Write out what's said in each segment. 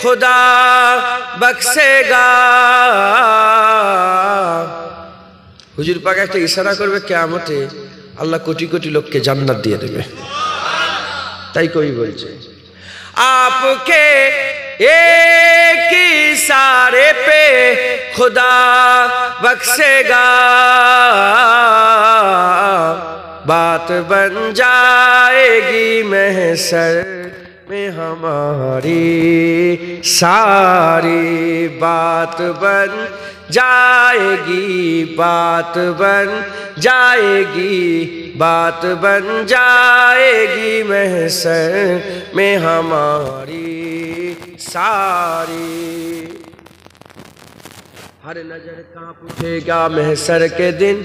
खुदा बख्शेगा। हुजूर पाक একটা ইশারা করবে কিয়ামতে আল্লাহ কোটি কোটি লোককে জান্নাত দিয়ে দেবে। তাই কই বলছে आपके एक इशारे पे खुदा बख्शेगा, बात बन जाएगी महशर में हमारी सारी, बात बन जाएगी, बात बन जाएगी, बात बन जाएगी महशर में हमारी सारी। हर नजर कांप उठेगा महशर के दिन,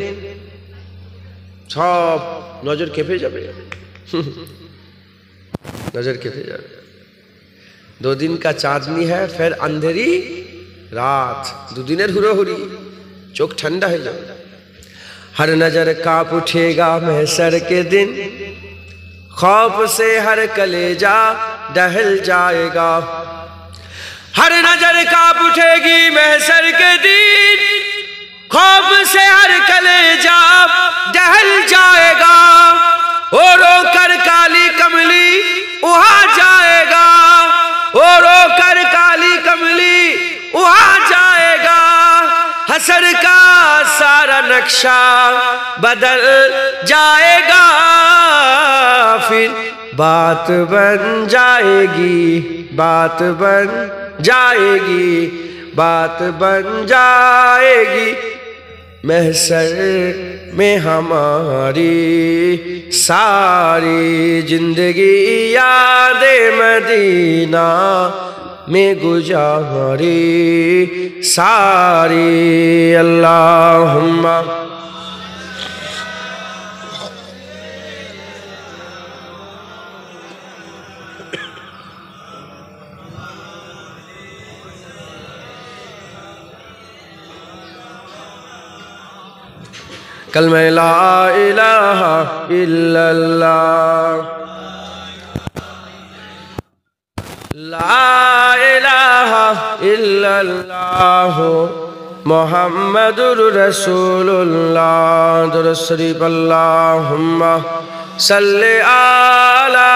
सब नजर केঁপে যাবে, नजर केঁপে যাবে। 2 दिन का चांदनी है फिर अंधेरी रात, 2 दिनेर हुड़ोहुड़ी, चोख ठंडा हो जाए। हर नजर कांप उठेगा महशर के दिन, खौफ से हर कलेजा दहल जाएगा। हर नजर कांप उठेगी महशर के दिन, खौफ से हर कलेजा दहल जाएगा। ओ रोकर काली कमली वहां जाएगा, ओ रोकर काली कमली वहां जाएगा। हसर का सारा नक्शा बदल जाएगा, फिर बात बन जाएगी, बात बन जाएगी, बात बन जाएगी महशर में हमारी सारी। जिंदगी यादे मदीना में गुजारी सारी। अल्लाहुम्मा कलमे ला इलाहा इल्लल्लाह, ला इलाहा इल्लल्लाह मुहम्मदुर रसूलुल्लाह। दुरूद शरीफ अल्लाहुम्मा सल्लि अला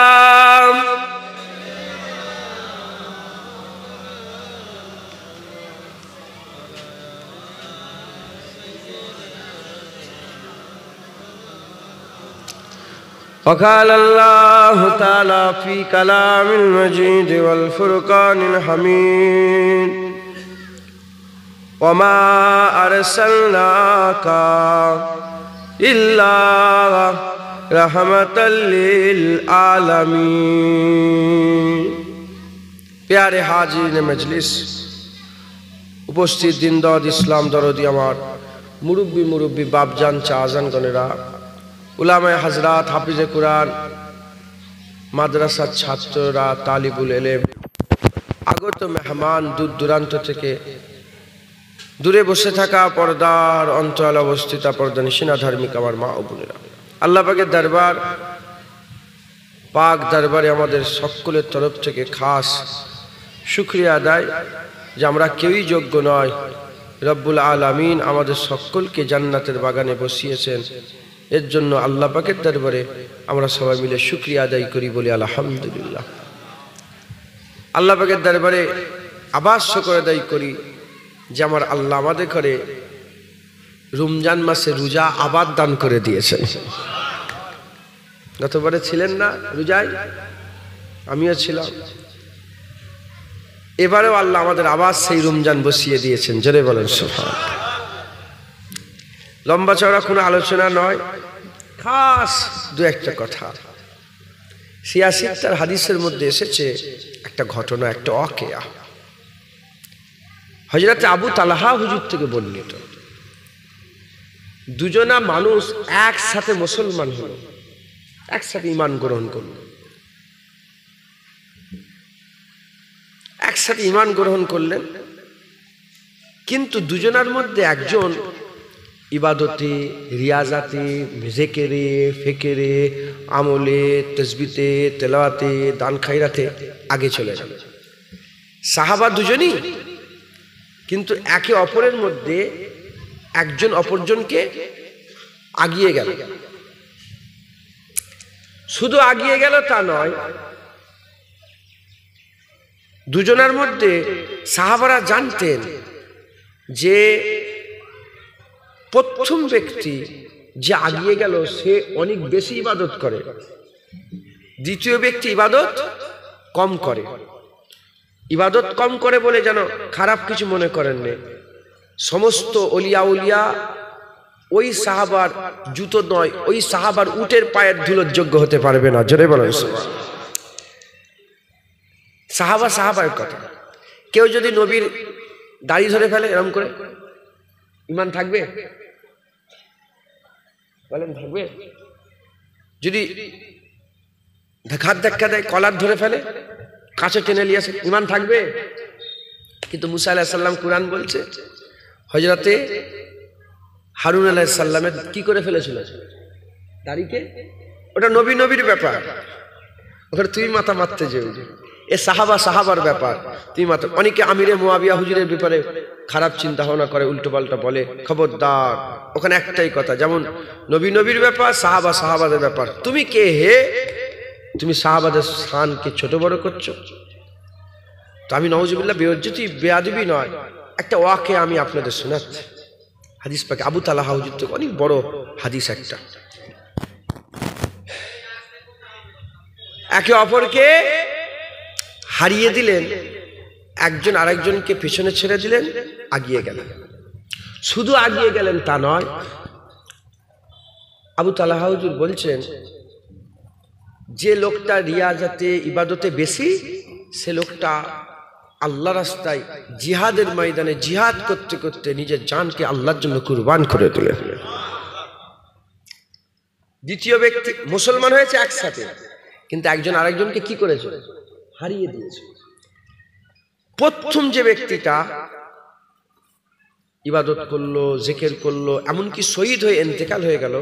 वक़ाल अल्लाहु ताला फ़ी कलामिल मजीद वल फ़ुरक़ानिल हमीद, वमा अरसलनाका इल्ला रहमतल लिल आलमीन। प्यारे हाजिरीन मजलिस, उपस्थित दिनदार इस्लाम दरदी आमार मुरब्बी मुरब्बी बापजान चाजान गणेरा, उलामाए हजरात, हाफिजे कुरान, माद्रासार छात्ररा, तालिबुल इल्म, आगत मेहमान, दूर दूरान्त थेके दूरे बसे थाका पर्दार अंतराले अवस्थित पर्दानिशीना धार्मिक आमार मा ओ बोनेरा, आल्लाह पाकेर दरबार पाक दरबारे आमादेर सकलेर तरफ थेके खास शुक्रिया आदाय जे आमरा केउई योग्य नय, रब्बुल आलामीन आमादेर सकलके जान्नातेर बागाने बसिয়েছেন। এর জন্য আল্লাহ পাকের দরবারে আমরা সবাই মিলে শুকরিয়া আদায় করি, বলি আলহামদুলিল্লাহ। আল্লাহ পাকের দরবারে আবার শুকর আদায় করি যে আমার আল্লাহ আমাদের ঘরে রমজান মাসে রোজা আবার দান করে দিয়েছেন। গতবারে ছিলেন না রোজায়, আমিও ছিলাম। এবারেও আল্লাহ আমাদের আবার সেই রমজান বসিয়ে দিয়েছেন, জোরে বলেন সুবহানাল্লাহ। লম্বা চওড়া কোনো আলোচনা নয়, খাস দু একটা কথা। সিয়াসিত্তার হাদিসের মধ্যে এসেছে একটা ঘটনা, একটা ওয়াকিয়া। হযরত আবু তালহা হুজুর থেকে বর্ণিত। দুজনা মানুষ একসাথে মুসলমান হলো, একসাথে ঈমান গ্রহণ করলো, একসাথে ঈমান গ্রহণ করলেন। কিন্তু দুজনার মধ্যে একজন ইবাদতে, রিয়াজাতে, জিকিরে, ফিকিরে, আমলে, তাসবিতে, তেলাওয়াতে, দান খায়রাতে আগে চলে গেল। সাহাবা দুজনই, কিন্তু একে অপরের মধ্যে একজন অপরজনকে আগিয়ে গেল। শুধু আগিয়ে গেল তা নয়, দুজনের মধ্যে সাহাবারা জানতেন যে প্রথম ব্যক্তি যে আগিয়ে গেল সে অনেক বেশি ইবাদত করে, দ্বিতীয় ব্যক্তি ইবাদত কম করে। ইবাদত কম করে বলে যেন খারাপ কিছু মনে করেন না। সমস্ত অলিয়া উলিয়া ওই সাহাবার জুতো নয়, ওই সাহাবার উটের পায়ের ধুলোর যোগ্য হতে পারবে না। জোরে বলেন সুবহানাল্লাহ। সাহাবা সাহাবার কথা। কেউ যদি নবীর দাড়ি ধরে ফেলে এরকম করে, ঈমান থাকবে? বলেন থাকবে? যদি ঘাত ধাক্কা দেয়, কলার ধরে ফেলে, কাছে টেনে নিয়ে আসে, ঈমান থাকবে? কিন্তু মুসা আলাইহিস সালাম কোরআন বলছে হযরতে হারুন আলাইহিস সালামের কি করে ফেলেছিল দাড়িকে। ওটা নবীর ব্যাপার, ওখানে তুমি মাথা মারতে যেও। এ সাহাবার ব্যাপার, তুমি মাথা। অনেকে আমিরে মুয়াবিয়া হুজুরের ব্যাপারে খারাপ চিন্তা ভাবনা করে, উল্টো পাল্টা বলে, খবরদার। ওখানে একটাই কথা, যেমন নবীর ব্যাপার, সাহাবাদের ব্যাপার। তুমি কে হে? তুমি সাহাবাদের শানকে ছোট বড় করছো। তো আমি নাউজুবিল্লাহ বেইজ্জতি বেয়াদবি নয়, একটা ওয়াকে আমি আপনাদের শোনাচ্ছি। হাদিস পাকে আবু তালহা হুজুর থেকে অনেক বড় হাদিস একটা। একে অপরকে হারিয়ে দিলেন, একজন আরেকজনকে পেছনে ছেড়ে দিলেন, আগিয়ে গেলেন। শুধু আগিয়ে গেলেন তা নয়, আবু তালহা হুজুর বলছেন যে লোকটা রিয়াজাতে ইবাদতে বেশি, সে লোকটা আল্লাহ রাস্তায় জিহাদের ময়দানে জিহাদ করতে করতে নিজের জানকে আল্লাহর জন্য কুরবান করে দিলেন। দ্বিতীয় ব্যক্তি মুসলমান হয়েছে একসাথে, কিন্তু একজন আরেকজনকে কি করেছে? হারিয়ে দিয়েছে। প্রথম যে ব্যক্তিটা ইবাদত করলো, জিকির করলো, এমনকি শহীদ হয়ে ইন্তেকাল হয়ে গেল,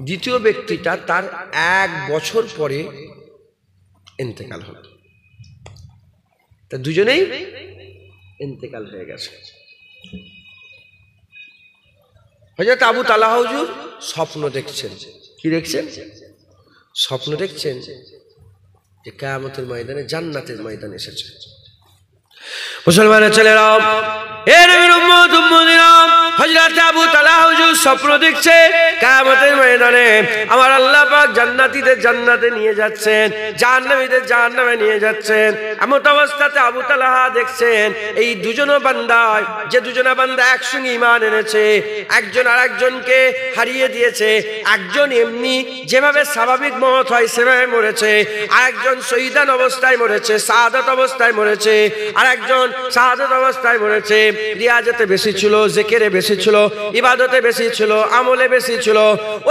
দ্বিতীয় ব্যক্তিটা তার 1 বছর পরে ইন্তেকাল হলো। তা দুজনেই ইন্তেকাল হয়ে গেছে। হযরত আবু তালহা হুজুর স্বপ্ন দেখছেন। কি দেখছেন? স্বপ্ন দেখছেন যে কিয়ামতের ময়দানে জান্নাতের ময়দানে এসেছে। মুসলমানের ছেলেরা, এ নবীর উম্মত উম্মতিরা, হযরত আবু তালহা হুজুর স্বপ্ন দেখছে কিয়ামতের ময়দানে আমার আল্লাহ পাক জান্নাতীদের জান্নাতে নিয়ে যাচ্ছেন, জাহান্নামীদের জাহান্নামে নিয়ে যাচ্ছেন। এমন অবস্থাতে আবু তালহা দেখছেন এই দুজন বান্দা, যে দুজন বান্দা একসঙ্গে ঈমান এনেছে, একজন আরেকজনকে হারিয়ে দিয়েছে। একজন এমনি যেভাবে স্বাভাবিক মওত হয় সেভাবে মরেছে, আরেকজন শহীদান অবস্থায় মরেছে, শাহাদাত অবস্থায় মরেছে, আরেকজন শাহাদাত অবস্থায় মরেছে। রিয়াজতে বেশি ছিল, জিকিরে বেশি ছিল, ইবাদতে বেশি ছিল, আমলে বেশি ছিল।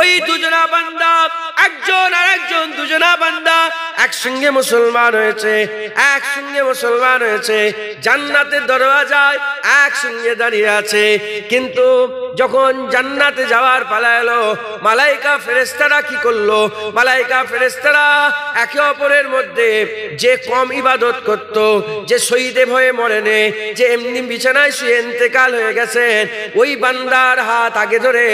ওই দুজনা বান্দা, একজন আর একজন দুজনা বান্দা একসঙ্গে মুসলমান হয়েছে, একসঙ্গে মুসলমান হয়েছে, জান্নাতের দরওয়াজায় একসঙ্গে দাঁড়িয়ে আছে। কিন্তু যখন জান্নাতে যাওয়ার পালা এলো, মালাইকা ফেরেশতারা কি করলো? মালাইকা ফেরেশতারা একে অপরের মধ্যে যে কম ইবাদত করত, যে শহীদে ভয়ে মরেনি, যে এমনি বিছানায় শুয়ে ইন্তেকাল হয়ে গেছেন, ওই বান্দার হাত আগে ধরে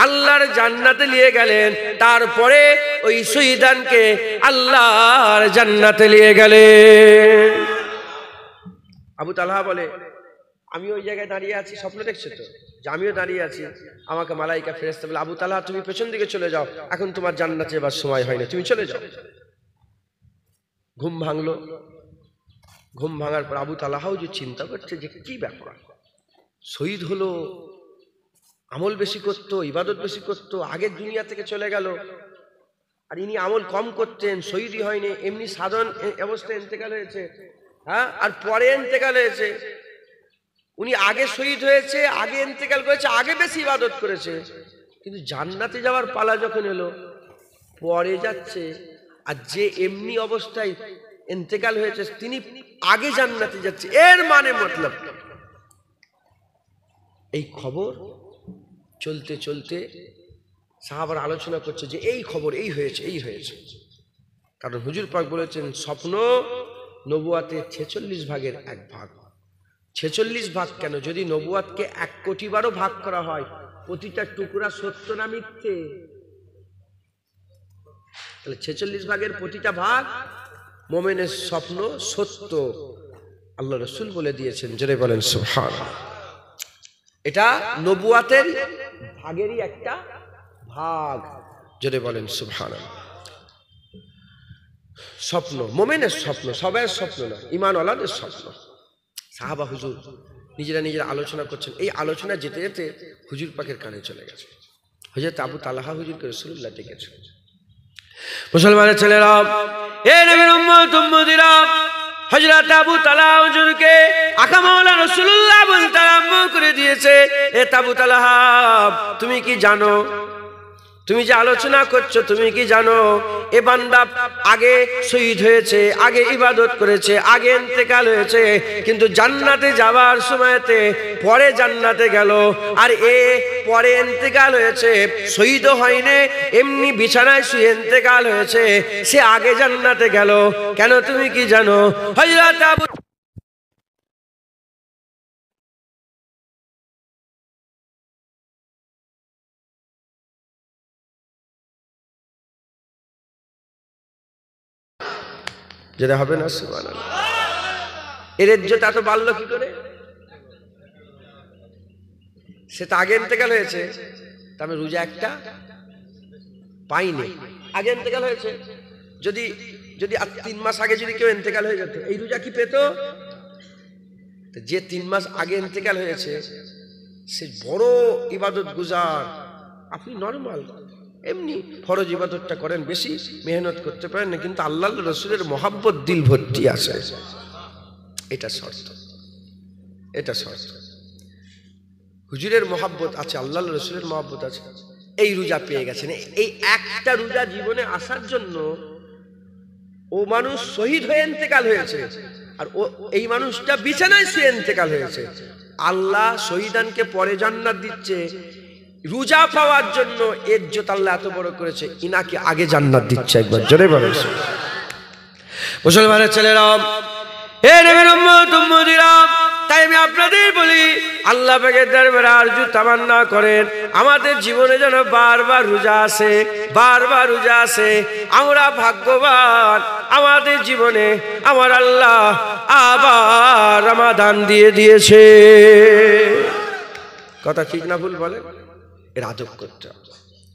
আল্লাহর জান্নাতে নিয়ে গেলেন। তারপরে ওই শহীদানকে আল্লাহর জান্নাতে নিয়ে গেলেন। আবু তালহা বলে, আমি ওই জায়গায় দাঁড়িয়ে আছি, স্বপ্ন দেখছো তো যে আমিও দাঁড়িয়ে আছি। আমাকে মালাইকা ফেরেশতা বলে, আবু তালহা তুমি পেছন দিকে চলে যাও, এখন তোমার জান্নাতে যাবার সময় হয়নি, তুমি চলে যাও। ঘুম ভাঙলো। ঘুম ভাঙার পর আবু তালহাও যে চিন্তা করছে যে কি ব্যাপার, শহীদ হলো, আমল বেশি করতো, ইবাদত বেশি করতো, আগের দুনিয়া থেকে চলে গেল, আর ইনি আমল কম করতেন, শহীদই হয়নি, এমনি সাধারণ অবস্থায় ইন্তেকাল হয়েছে। হ্যাঁ, আর পরে ইন্তেকাল হয়েছে। উনি আগে শহীদ হয়েছে, আগে ইন্তেকাল করেছে, আগে বেশি ইবাদত করেছে, কিন্তু জান্নাতে যাওয়ার পালা যখন এলো পরে যাচ্ছে, আর যে এমনি অবস্থায় ইন্তেকাল হয়েছে তিনি আগে জান্নাতে যাচ্ছে। এর মানে মতলব এই খবর চলতে চলতে সাহাবারা আলোচনা করছে যে এই খবর এই হয়েছে, এই হয়েছে। কারণ হুজুর পাক বলেছেন স্বপ্ন নবুয়াতের 46 ভাগের 1 ভাগ। 46 ভাগ কেন? যদি নবুয়াতকে 1 কোটি বারও ভাগ করা হয়, প্রতিটা টুকরা সত্য না মিথ্যে? তাহলে 46 ভাগের প্রতিটা ভাগ মুমিনের স্বপ্ন সত্য। আল্লাহ রাসূল বলে দিয়েছেন, জোরে বলেন সুবহানাল্লাহ। এটা নবুয়াতের ভাগেরই একটা ভাগ, জোরে বলেন সুবহানাল্লাহ। স্বপ্ন মুমিনের স্বপ্ন, সবার স্বপ্ন না, ঈমানওয়ালাদের স্বপ্ন। সাহাবা হুজুর নিজেরা আলোচনা করছেন, এই আলোচনা যেতে যেতে হুজুর পাকের কানে চলে গেছে। হযরত আবু তালহা হুজুরকে রাসূলুল্লাহ ডেকেছে। মুসলমানের ছেলেরা, এ নবীর উম্মত উম্মতিরা, হযরত আবু তালহা হুজুরকে আকা মাওলা রাসূলুল্লাহ বলতে আরম্ভ করে দিয়েছে, এ আবু তালহা, তুমি কি জানো, তুমি যে আলোচনা করছো, তুমি কি জানো এ বান্দা আগে শহীদ হয়েছে, আগে ইবাদত করেছে, আগে ইন্তেকাল হয়েছে, কিন্তু জান্নাতে যাওয়ার সময়তে পরে জান্নাতে গেল, আর এ পরে ইন্তেকাল হয়েছে, শহীদ হয়নি, এমনি বিছানায় শুয়ে ইন্তেকাল হয়েছে, সে আগে জান্নাতে গেল কেন, তুমি কি জানো? হযরত আবু যেটা হবে না, সুবহানাল্লাহ। এর ইজ্জত এত বাড়লো কি করে? সে তো আগে ইন্তেকাল হয়েছে, তবে রোজা একটা পাইনি, আগে ইন্তেকাল হয়েছে। যদি যদি 3 মাস আগে যদি কেউ ইন্তেকাল হয়ে যেত, এই রোজা কি পেত? যে 3 মাস আগে ইন্তেকাল হয়েছে সে বড় ইবাদত গুজার, আপনি নরমাল এমনি ফরজ ইবাদতটা করেন, বেশি মেহনত করতে পারেন না, কিন্তু আল্লাহর রাসূলের মহব্বত দিল ভর্তি আছে, এটা শর্ত, এটা শর্ত। হুজুরের মহব্বত আছে, আল্লাহর রাসূলের মহব্বত আছে, এই রোজা পেয়ে গেছেন। এই একটা রোজা জীবনে আসার জন্য ও মানুষ শহীদ হয়ে ইন্তেকাল হয়েছে, আর ও এই মানুষটা বিছানায় শুয়ে ইন্তেকাল হয়েছে। আল্লাহ শহীদানকে পরে জান্নাত দিচ্ছে, রোজা পাওয়ার জন্য ইজ্জত আল্লাহ এত বড় করেছে, ইনাকে আগে জান্নাত দিচ্ছে। একবার জোরে বলেন মুসলমানের ছেলেরা, হে নবীর উম্মত উম্মতিরা, তাই আমি আপনাদের বলি, আল্লাহ পাকের দরবারে আরজু তামান্না করেন আমাদের জীবনে যেন বারবার রোজা আসে, বারবার রোজা আসে। আমরা ভাগ্যবান, আমাদের জীবনে আমার আল্লাহ আবার রমাদান দিয়ে দিয়েছে। কথা ঠিক না ভুল বলে? এর আদব করতে হবে,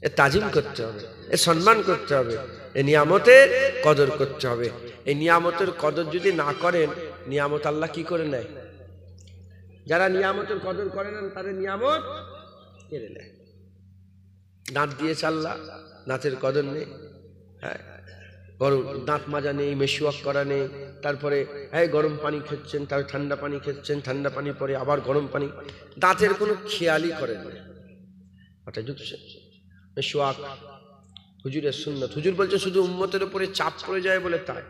এর তাজিম করতে হবে, এর সম্মান করতে হবে, এ নিয়ামতের কদর করতে হবে। এই নিয়ামতের কদর যদি না করেন, নিয়ামত আল্লাহ কি করে নেয়? যারা নিয়ামতের কদর করে না তাদের নিয়ামত কেড়ে নেয়। দাঁত দিয়েছে আল্লাহ, দাঁতের কদর নেই, হ্যাঁ, গরম দাঁত মাজা নেই, মেশওয়াক করা নেই, তারপরে হ্যাঁ গরম পানি খেচ্ছেন, তারপরে ঠান্ডা পানি খেচ্ছেন, ঠান্ডা পানি পরে আবার গরম পানি, দাঁতের কোনো খেয়ালই করেন না। ওটা ঢুকছে মেশওয়াক হুজুরের সুন্নত। হুজুর বলছে শুধু উম্মতের উপরে চাপ পড়ে যায় বলে তাই,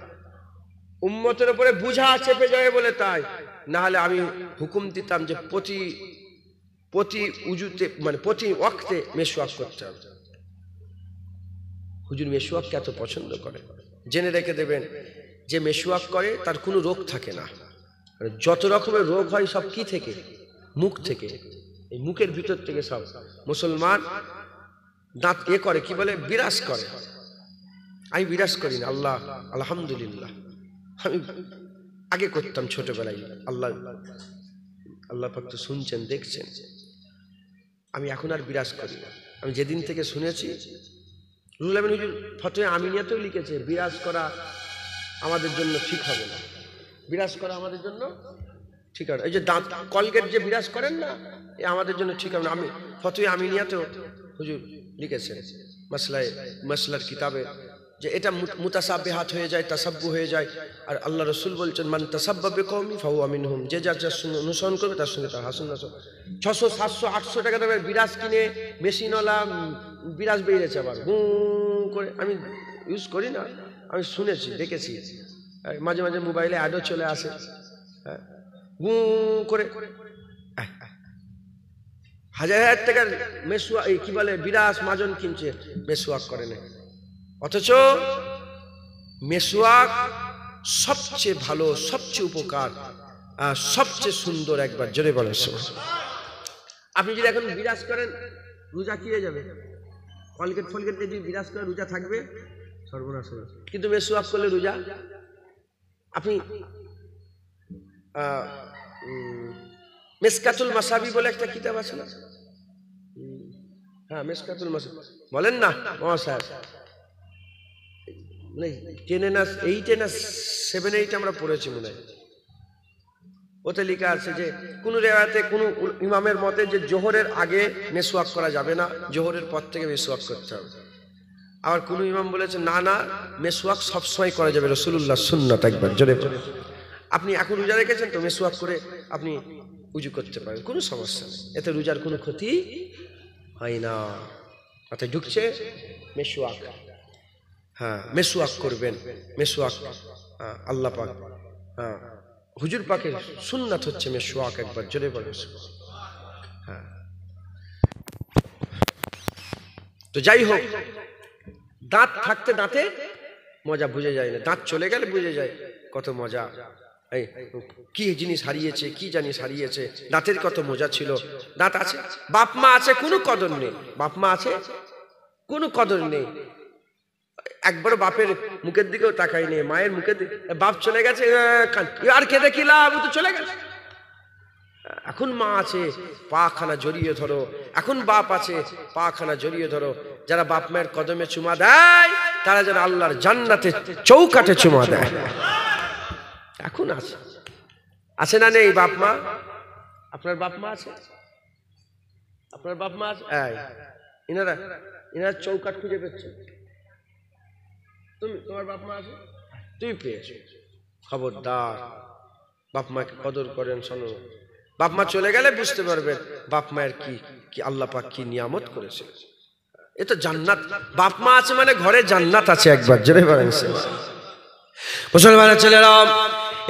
উম্মতের উপরে বুঝা চেপে যায় বলে তাই, না হলে আমি হুকুম দিতাম যে প্রতি উজুতে মানে প্রতি ওয়াক্তে মেশওয়াক করতে হবে। হুজুর মেশওয়াককে এত পছন্দ করে, জেনে রেখে দেবেন যে মেশওয়াক করে তার কোনো রোগ থাকে না। যত রকমের রোগ হয় সব কি থেকে? মুখ থেকে। এই মুখের ভিতর থেকে সব। মুসলমান দাঁত এ করে, কি বলে, বিরাজ করে। আমি বিরাজ করি না, আল্লাহ আলহামদুলিল্লাহ, আমি আগে করতাম ছোটবেলায়, আল্লাহ আল্লাহ পাক তো শুনছেন দেখছেন, আমি এখন আর বিরাজ করি না। আমি যেদিন থেকে শুনেছি, রুহুল আমিন হুজুর ফতোয়া আমিনিয়াতেও লিখেছে, বিরাজ করা আমাদের জন্য ঠিক হবে না, বিরাজ করা আমাদের জন্য ঠিক হবে। এই যে দাঁত কলগেট যে বিরাজ করেন না, এ আমাদের জন্য ঠিক হবে না। আমি ফতোয়া আমিনিয়াতেও হুজুর লিখেছেন মাসলার কিতাবে, যে এটা মুতাসাবিহাত হয়ে যায়, তাসাব্বু হয়ে যায়। আর আল্লাহ রাসূল বলছেন মান তাসাব্বা বিকওমি ফাহুয়া মিনহুম, যে যার যার সঙ্গে অনুসরণ করবে তার সঙ্গে তার হাসান নাসব। 600 700 800 টাকা দামের বিরাজ কিনে মেশিনওয়ালা বিরাজ বেরিয়েছে আবার গু করে। আমি ইউজ করি না, আমি শুনেছি দেখেছি, মাঝে মাঝে মোবাইলে অ্যাডও চলে আসে, হ্যাঁ, গু করে 1000 টাকার মেশওয়া কি বলে বিরাজ মাজন কিনছে, মেশওয়াক করে না। অথচ মেশওয়াক সবচেয়ে ভালো, সবচেয়ে উপকার, সবচেয়ে সুন্দর। একবার জোরে বলেন। আপনি যদি এখন বিরাজ করেন, রোজা কি হয়ে যাবে? কলগেট ফলগেট যদি বিরাজ করে রোজা থাকবে, সর্বনাশ হবে। কিন্তু মেসওয়াক করলে রোজা। আপনি মিসকাতুল মাসাবি বলে একটা কিতাব আছে না? হ্যাঁ, মিসকাতুল মাসাবি বলেন না মহাশয়? 10 না 8 না 7 8 আমরা পড়েছি মনে হয়। ওতে লেখা আছে যে কোন রেওয়ায়াতে কোন ইমামের মতে যে জোহরের আগে মেসওয়াক করা যাবে না, জোহরের পর থেকে মেসওয়াক করতে হবে। আবার কোন ইমাম বলেছে না না, মেসওয়াক সবসময় করা যাবে, রাসূলুল্লাহ সুন্নাত। একবার জোরে বলেন। আপনি এখন রোজা রেখেছেন তো, মেসওয়াক করে আপনি উজু করতে পারেন, কোনো সমস্যা নেই, এতে রোজার কোনো ক্ষতি হয় না। মাথায় ঢুকছে মেসওয়াক? হ্যাঁ, মেসওয়াক করবেন। মেসওয়াক আল্লাহ পাক, হ্যাঁ, হুজুর পাকের সুন্নাত হচ্ছে মেসওয়াক। একবার জোরে বলেন। হ্যাঁ, তো যাই হোক, দাঁত থাকতে দাঁতে মজা বুঝে যায় না, দাঁত চলে গেলে বুঝে যায় কত মজা। এই কি জিনিস হারিয়েছে, কি জানিস হারিয়েছে। দাঁতের কত মজা ছিল। দাঁত আছে, বাপ মা আছে, কোনো কদর নেই। বাপ মা আছে, কোনো কদর নেই। একবার বাপের মুখের দিকেও তাকাই নেই, মায়ের মুখের দিকে। বাপ চলে গেছে, আর কেঁদে কি লাভ, তো চলে গেছে। এখন মা আছে, পা খানা জড়িয়ে ধরো। এখন বাপ আছে, পা খানা জড়িয়ে ধরো। যারা বাপ মায়ের কদমে চুমা দেয়, তারা যেন আল্লাহর জান্নাতে চৌকাঠে চুমা দেয়। এখন আছে, আছে না নেই বাপ মা? আপনার বাপ মা আছে? আপনার বাপ মা আছে? এনারা চৌকাঠ খুঁজে পেয়েছে। তোমার বাপ মা আছে, তুমি পেয়েছো। খবরদার, বাপ মাকে কদর করেন। শোনো, বাপ মা চলে গেলে বুঝতে পারবেন বাপ মায়ের কি আল্লাহ পাক কি নিয়ামত করেছে। এ তো জান্নাত। বাপ মা আছে মানে ঘরে জান্নাত আছে। একবার জোরে বলেন। মুসলমানের ছেলেরা,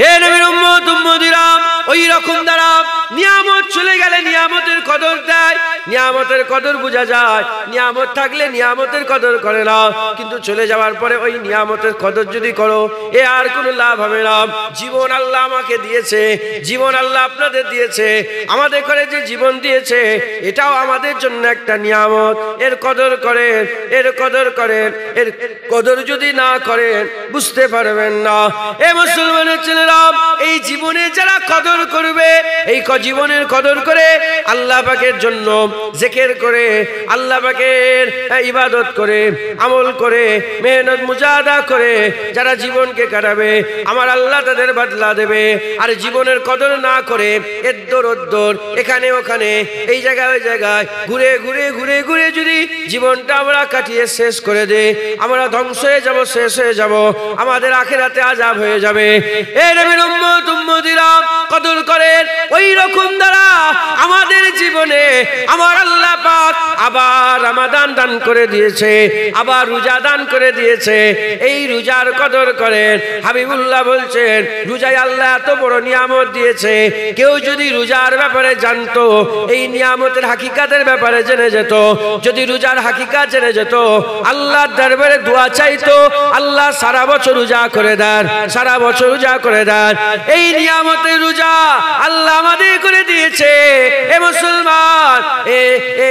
এ নবীর উম্মত উম্মতিরা, ওই রকম দ্বারা নিয়ামত চলে গেলে নিয়ামতের কদর দেয়, নিয়ামতের কদর বোঝা যায়। নিয়ামত থাকলে নিয়ামতের কদর করে না, কিন্তু চলে যাওয়ার পরে ওই নিয়ামতের কদর যদি করো, এ আর কোনো লাভ হবে না। জীবন আল্লাহ আমাকে দিয়েছে, জীবন আল্লাহ আপনাদের দিয়েছে, আমাদের করে যে জীবন দিয়েছে, এটাও আমাদের জন্য একটা নিয়ামত। এর কদর করেন, এর কদর করেন। এর কদর যদি না করেন বুঝতে পারবেন না। এ মুসলমানের ছেলেরা, এই জীবনে যারা কদর করবে, এই জীবনের কদর করে আল্লাহ পাকের জন্য জিকির করে, আল্লাহ পাকের ইবাদত করে, আমল করে, মেহনত মুজাহাদা করে যারা জীবনকে কাটাবে, আমার আল্লাহ তাদের বদলা দেবে। আর জীবনের কদর না করে এদ্দর ওদ্দর, এখানে ওখানে, এই জায়গায় ওই জায়গায় ঘুরে ঘুরে ঘুরে ঘুরে যদি জীবনটা আমরা কাটিয়ে শেষ করে দেই, আমরা ধ্বংস হয়ে যাব, শেষ হয়ে যাব, আমাদের আখিরাতে আযাব হয়ে যাবে। এই নবীর উম্মত উম্মতিরা, কদর করেন। ওই রকম দ্বারা আমাদের জীবনে আমার আল্লাহ পাক আবার রমাদান দান করে দিয়েছে, আবার রোজা দান করে দিয়েছে। এই রোজার কদর করেন। হাবিবুল্লাহ বলছেন, রোজায় আল্লাহ এত বড় নিয়ামত দিয়েছে, কেউ যদি রোজার ব্যাপারে জানতো, এই নিয়ামতের হাকিকাতের ব্যাপারে জেনে যেত, যদি রোজার হাকিকাত জেনে যেত, আল্লাহর দরবারে দোয়া চাইতো, আল্লাহ সারা বছর রোজা করে দেন, সারা বছর রোজা করে দেন। এই নিয়ামতের রোজা আল্লাহ আমাদের করে দিয়েছে। এ মুসলমান,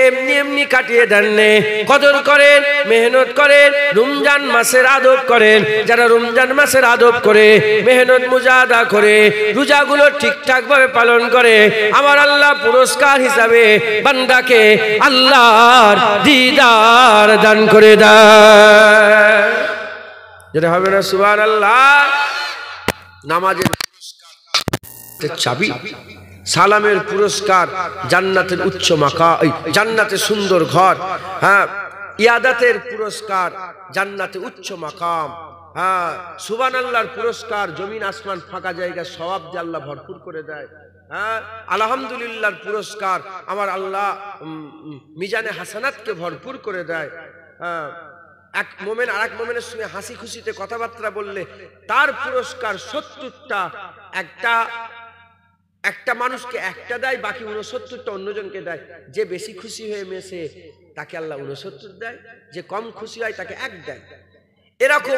এমনি এমনি কাটিয়ে দেন নে। কদর করেন, মেহনত করেন, রমজান মাসের আদব করেন। যারা রমজান মাসের আদব করে, মেহনত মুজাহাদা করে, রোজাগুলো ঠিকঠাক ভাবে পালন করে, আমার আল্লাহ পুরস্কার হিসাবে বান্দাকে আল্লাহর দিদার দান করে দেয়। যেটা হবে না সুবহানাল্লাহ। নামাজের চাবি, সালামের পুরস্কার, জান্নাতের উচ্চ মাকাম, জান্নাতে সুন্দর ঘর। হ্যাঁ, ইয়াদাতের পুরস্কার, জান্নাতে উচ্চ মাকাম। হ্যাঁ, সুবহানাল্লাহর পুরস্কার, জমিন আসমান ফাঁকা জায়গা সওয়াব দিয়ে আল্লাহ ভরপুর করে দেয়। হ্যাঁ, আলহামদুলিল্লাহর পুরস্কার, আমার আল্লাহ মিজানে হাসানাতকে ভরপুর করে দেয়। হ্যাঁ, এক মোমেন আর এক মোমেনের সঙ্গে হাসি খুশিতে কথাবার্তা বললে তার পুরস্কার 70টা। একটা মানুষকে একটা দেয়, বাকি 69টা অন্যজনকে দেয়। যে বেশি খুশি হয়ে মেশে তাকে আল্লাহ 69 দেয়, যে কম খুশি হয় তাকে 1 দেয়। এরকম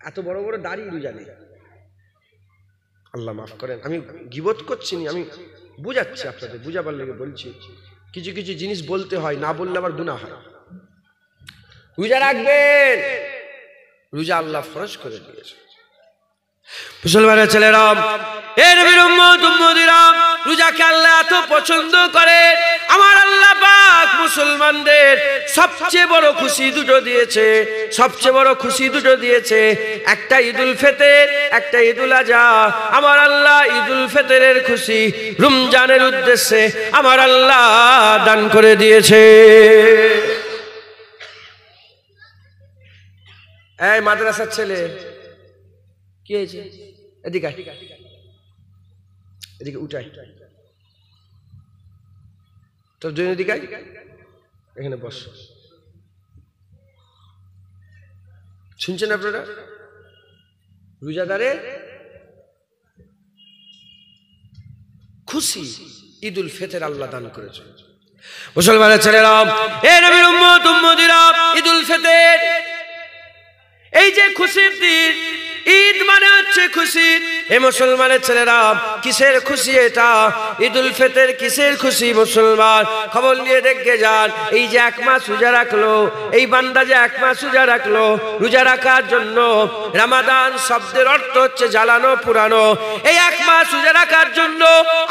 এত বড় বড় দাড়ি রোজা নেই। আল্লাহ মাফ করেন, আমি গীবত করছি না, আমি বুঝাচ্ছি আপনাদের, বুঝাবার লেগে বলছি। কিছু কিছু জিনিস বলতে হয়, না বললে আবার গুনাহ হয়। রোজা রাখবেন, রোজা আল্লাহ ফরজ করে দিয়েছে। মুসলমানের ছেলেরা, এ নবীর উম্মত উম্মতিরা, রোজাকে আল্লাহ এত পছন্দ করে। আমার আল্লাহ পাক মুসলমানদের সবচেয়ে বড় খুশি দুটো দিয়েছে, সবচেয়ে বড় খুশি দুটো দিয়েছে। একটা ঈদুল ফিতর, একটা ঈদুল আযহা। আমার আল্লাহ ঈদুল ফিতরের খুশি রমজানের উদ্দেশ্যে আমার আল্লাহ দান করে দিয়েছে। এই মাদ্রাসার ছেলে, কি হয়েছে? এদিকে এদিকে উঠাই তোর জন্য, এদিকে এখানে বস। শুনছেন আপনারা? রোজাদারে খুশি ঈদুল ফিতর আল্লাহ দান করেছে। মুসলমানের ছেলেরা, এ নবীর উম্মত উম্মতিরা, ঈদুল ফিতর এই যে খুশির দিন, ঈদ মানে হচ্ছে খুশি। এ মুসলমানের ছেলেরা, কিসের খুশি এটা? ঈদুল ফিতর কিসের খুশি? মুসলমান খবর নিয়ে দেখে যান। এই যে এক মাস রোজা রাখলো, এই বান্দা যে এক মাস রোজা রাখলো, রোজা রাখার জন্য রমাদান শব্দের অর্থ হচ্ছে জ্বালানো পুরানো। এই এক মাস রোজা রাখার জন্য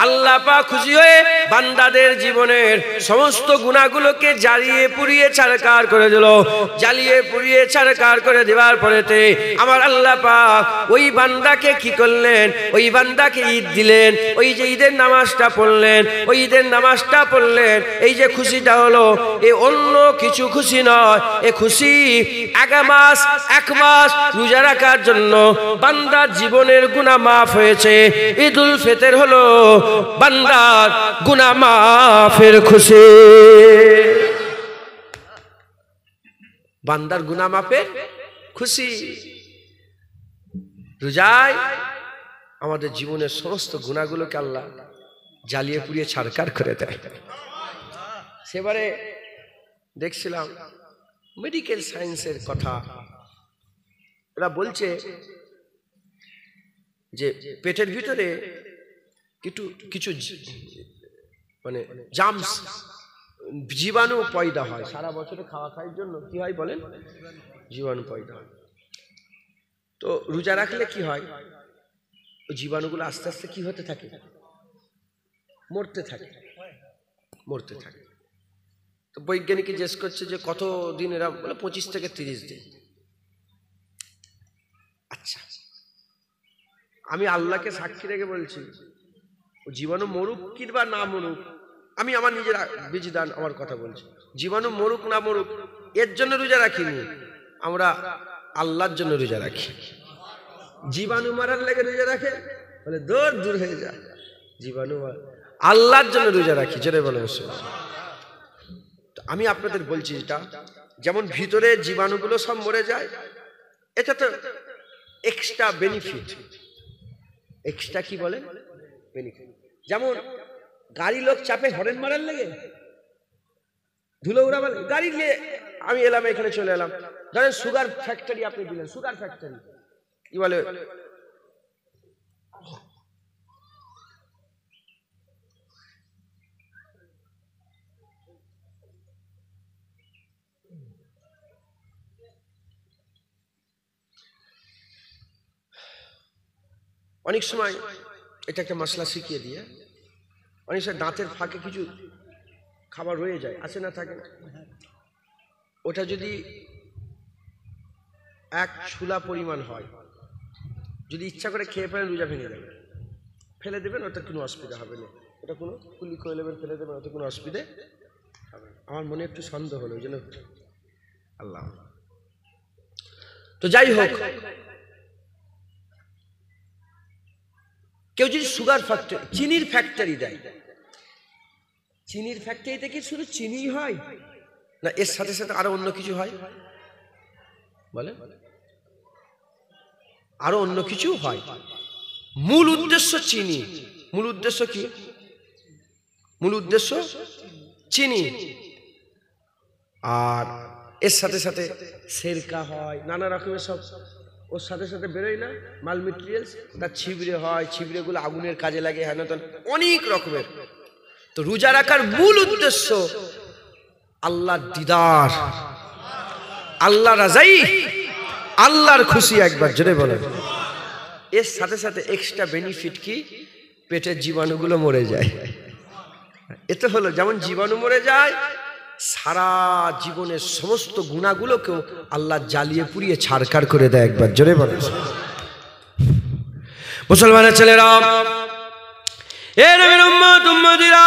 আল্লাহ পাক খুশি হয়ে বান্দাদের জীবনের সমস্ত গুনাহগুলোকে জ্বালিয়ে পুড়িয়ে ছারখার করে দিল। জ্বালিয়ে পুড়িয়ে ছারখার করে দেওয়ার পরেতে আমার আল্লাহ পাক ওই বান্দাকে কি করলেন? ওই বান্দাকে ঈদ দিলেন। ওই যে ঈদের নামাজটা পড়লেন, ওই ঈদের নামাজটা পড়লেন, এই যে খুশিটা হলো, এ অন্য কিছু খুশি নয়। এ খুশি এক মাস রোজা রাখার জন্য বান্দার জীবনের গুনাহ মাফ হয়েছে। ঈদুল ফিতর হলো বান্দার গুনাহ মাফের খুশি, বান্দার গুনাহ মাফের খুশি। রোজায় আমাদের জীবনের সমস্ত গুনাহগুলোকে আল্লাহ জ্বালিয়ে পুড়িয়ে ছারখার করে দেয়। সেবারে দেখছিলাম মেডিকেল সায়েন্সের কথা, এরা বলছে যে পেটের ভিতরে কিছু মানে জার্মস, জীবাণু পয়দা হয়। সারা বছরে খাওয়া খাওয়ার জন্য কি হয় বলেন? জীবাণু পয়দা হয়। তো রোজা রাখলে কি হয়? ওই জীবাণুগুলো আস্তে আস্তে কি হতে থাকে? মরতে থাকে, মরতে থাকে। তো বৈজ্ঞানিক জিজ্ঞেস করছে যে কত দিন? এরা বলে 25 থেকে 30 দিন। আচ্ছা, আমি আল্লাহকে সাক্ষী রেখে বলছি, ও জীবাণু মরুক কিংবা না মরুক, আমি আমার নিজের বিজদান আমার কথা বলছি, জীবাণু মরুক না মরুক এর জন্য রোজা রাখিনি, আমরা আল্লাহর জন্য রোজা রাখি। জীবাণু মারার লেগে রোজা রাখে বলে দূর হয়ে যায়, জীবাণু আল্লাহর জন্য রোজা রাখি। যেটা বলে আমি আপনাদের বলছি, এটা যেমন ভিতরে জীবাণুগুলো সব মরে যায়, এটা তো এক্সট্রা বেনিফিট। এক্সট্রা কি বলে? বেনিফিট। যেমন গাড়ি লোক চাপে হরেন মারার লেগে, ধুলো উড়াবার গাড়ি নিয়ে আমি এলাম, এখানে চলে এলাম, ধরেন সুগার ফ্যাক্টরি আপনি দিলেন, সুগার ফ্যাক্টরি কি বলে, অনেক সময় এটা একটা মশলা শিখিয়ে দিয়ে অনেক সময় দাঁতের ফাঁকে কিছু খাবার রয়ে যায়, আছে না থাকে, ওটা যদি এক ছুলা পরিমাণ হয়, যদি ইচ্ছা করে খেয়ে ফেলেন রোজা ভেঙে যাবে, ফেলে দেবেন, ওটা কোনো অসুবিধা হবে না, ওটা কোনো কুলি করে নেবেন, ফেলে দেবেন, ওটা কোনো অসুবিধে হবে না। আমার মনে একটু সন্দেহ হলো, ওই জন্য আল্লাহ। তো যাই হোক, কেউ যদি সুগার ফ্যাক্টরি, চিনির ফ্যাক্টরি দেয়, চিনির ফ্যাক্টরিতে কি শুধু চিনি হয় না, এর সাথে সাথে আরো অন্য কিছু হয়? বলে আরো অন্য কিছু হয়। মূল উদ্দেশ্য চিনি। মূল উদ্দেশ্য কি? মূল উদ্দেশ্য চিনি। আর এর সাথে সাথে সেরকা হয়, নানা রকমের সব ওর সাথে সাথে বেরোয় না মাল মেটেরিয়ালস, তার ছিবড়ে হয়, ছিবড়েগুলো আগুনের কাজে লাগে, হ্যাঁ অনেক রকমের। তো রোজা রাখার মূল উদ্দেশ্য আল্লাহর দিদার, আল্লাহ রাজাই, আল্লাহর খুশি। একবার জোরে বলেন। এর সাথে সাথে এক্সট্রা বেনিফিট কি? পেটের জীবাণুগুলো মরে যায়। এতে হলো যেমন জীবাণু মরে যায়, সারা জীবনের সমস্ত গুণাগুলোকেও আল্লাহ জ্বালিয়ে পুড়িয়ে ছাড়খাড় করে দেয়। একবার জোরে বলেন। মুসলমানের ছেলেরা, এ নবীর উম্মত উম্মতিরা,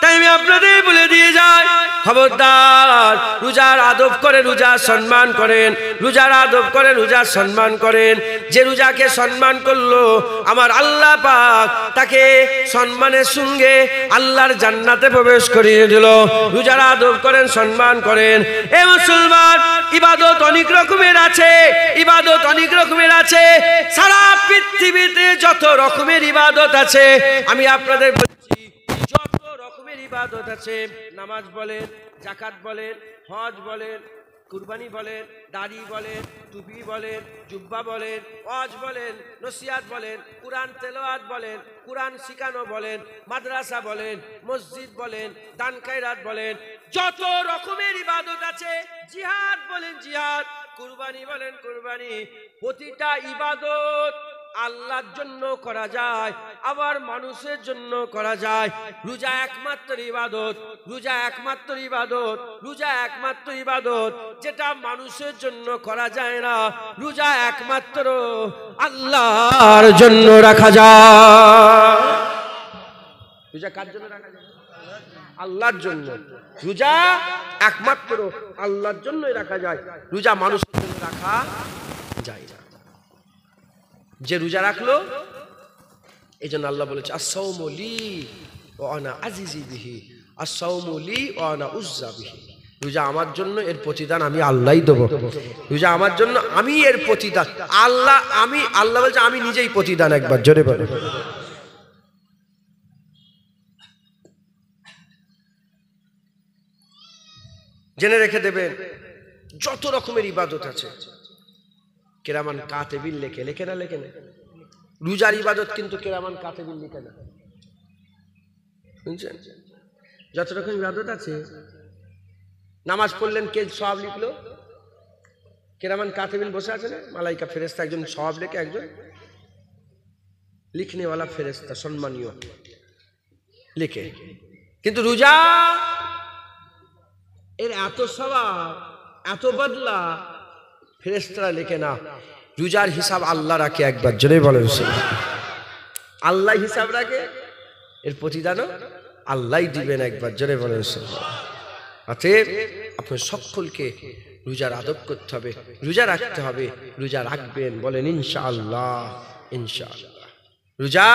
তাই আমি আপনাদের বলে দিয়ে যাই, খবরদার রোজার আদব করে রোজার সম্মান করেন, রোজার আদব করে রোজার সম্মান করেন। যে রোজাকে সম্মান করলো আমার আল্লাহ পাক তাকে সম্মানের সঙ্গে আল্লাহর জান্নাতে প্রবেশ করিয়ে দিল। রোজার আদব করেন, সম্মান করেন। এ মুসলমান, ইবাদত অনেক রকমের আছে, ইবাদত অনেক রকমের আছে। সারা পৃথিবীতে যত রকমের ইবাদত আছে আমি আপনাদের বলছি, যত রকমের ইবাদত আছে, নামাজ বলেন, যাকাত বলেন, হজ বলেন, কুরবানি বলেন, দাড়ি বলেন, টুপি বলেন, জুব্বা বলেন, ওয়াজ বলেন, নসিহাত বলেন, কুরআন তেলাওয়াত বলেন, কুরআন শিখানো বলেন, মাদ্রাসা বলেন, মসজিদ বলেন, দান খায়রাত বলেন, যত রকমের ইবাদত আছে, জিহাদ বলেন জিহাদ, কুরবানি বলেন কুরবানি, প্রতিটা ইবাদত আল্লাহর জন্য করা যায়, আবার মানুষের জন্য করা যায়। রোজা একমাত্র ইবাদত, রোজা একমাত্র ইবাদত, রোজা একমাত্র ইবাদত যেটা মানুষের জন্য করা যায় না। রোজা একমাত্র আল্লাহর জন্য রাখা যায়। রোজা কার জন্য রাখা যায়? আল্লাহর জন্য। রোজা একমাত্র আল্লাহর জন্যই রাখা যায়, রোজা মানুষের জন্য রাখা যায় না। যে রোজা রাখলো, এই জন্য আল্লাহ বলেছে আস-সাওমু লি ওয়া আনা আজিজি বিহি, আস-সাওমু লি ওয়া আনা উজ্জা বিহি। রোজা আমার জন্য, এর প্রতিদান আমি আল্লাহই দেব। রোজা আমার জন্য, আমি এর প্রতিদান আল্লাহ, আমি আল্লাহ বলছে আমি নিজেই প্রতিদান। একবার জোরে বলে। জেনে রেখে দেবেন, যত রকমের ইবাদত আছে কেরামান কাতেবিন লেখে, লেখে না লেখে না? রোজার ইবাদত কিন্তু কেরামান কাতেবিন লেখে না, বুঝছেন? যত রকম ইবাদত আছে, নামাজ পড়লেন কে সওয়াব লিখলো? কেরামান কাতেবিন বসে আছে না, মালাইকা ফেরেশতা, একজন সওয়াব লেখে, একজন লিখনেওয়ালা ফেরেশতা সম্মানীয় লিখে। কিন্তু রোজা এর এত সওয়াব, এত বদলা ফেরেশতারা লেখে না। রোজার হিসাব আল্লাহ রাখে। একবার জোরে বলেন। আল্লাহ হিসাব রাখে, এর প্রতিদানও আল্লাহই দিবেন। একবার জোরে বলেন। অতএব আপনার সকলকে রোজার আদব করতে হবে, রোজা রাখতে হবে। রোজা রাখবেন, বলেন ইনশাআল্লাহ। ইনশাআল্লাহ রোজা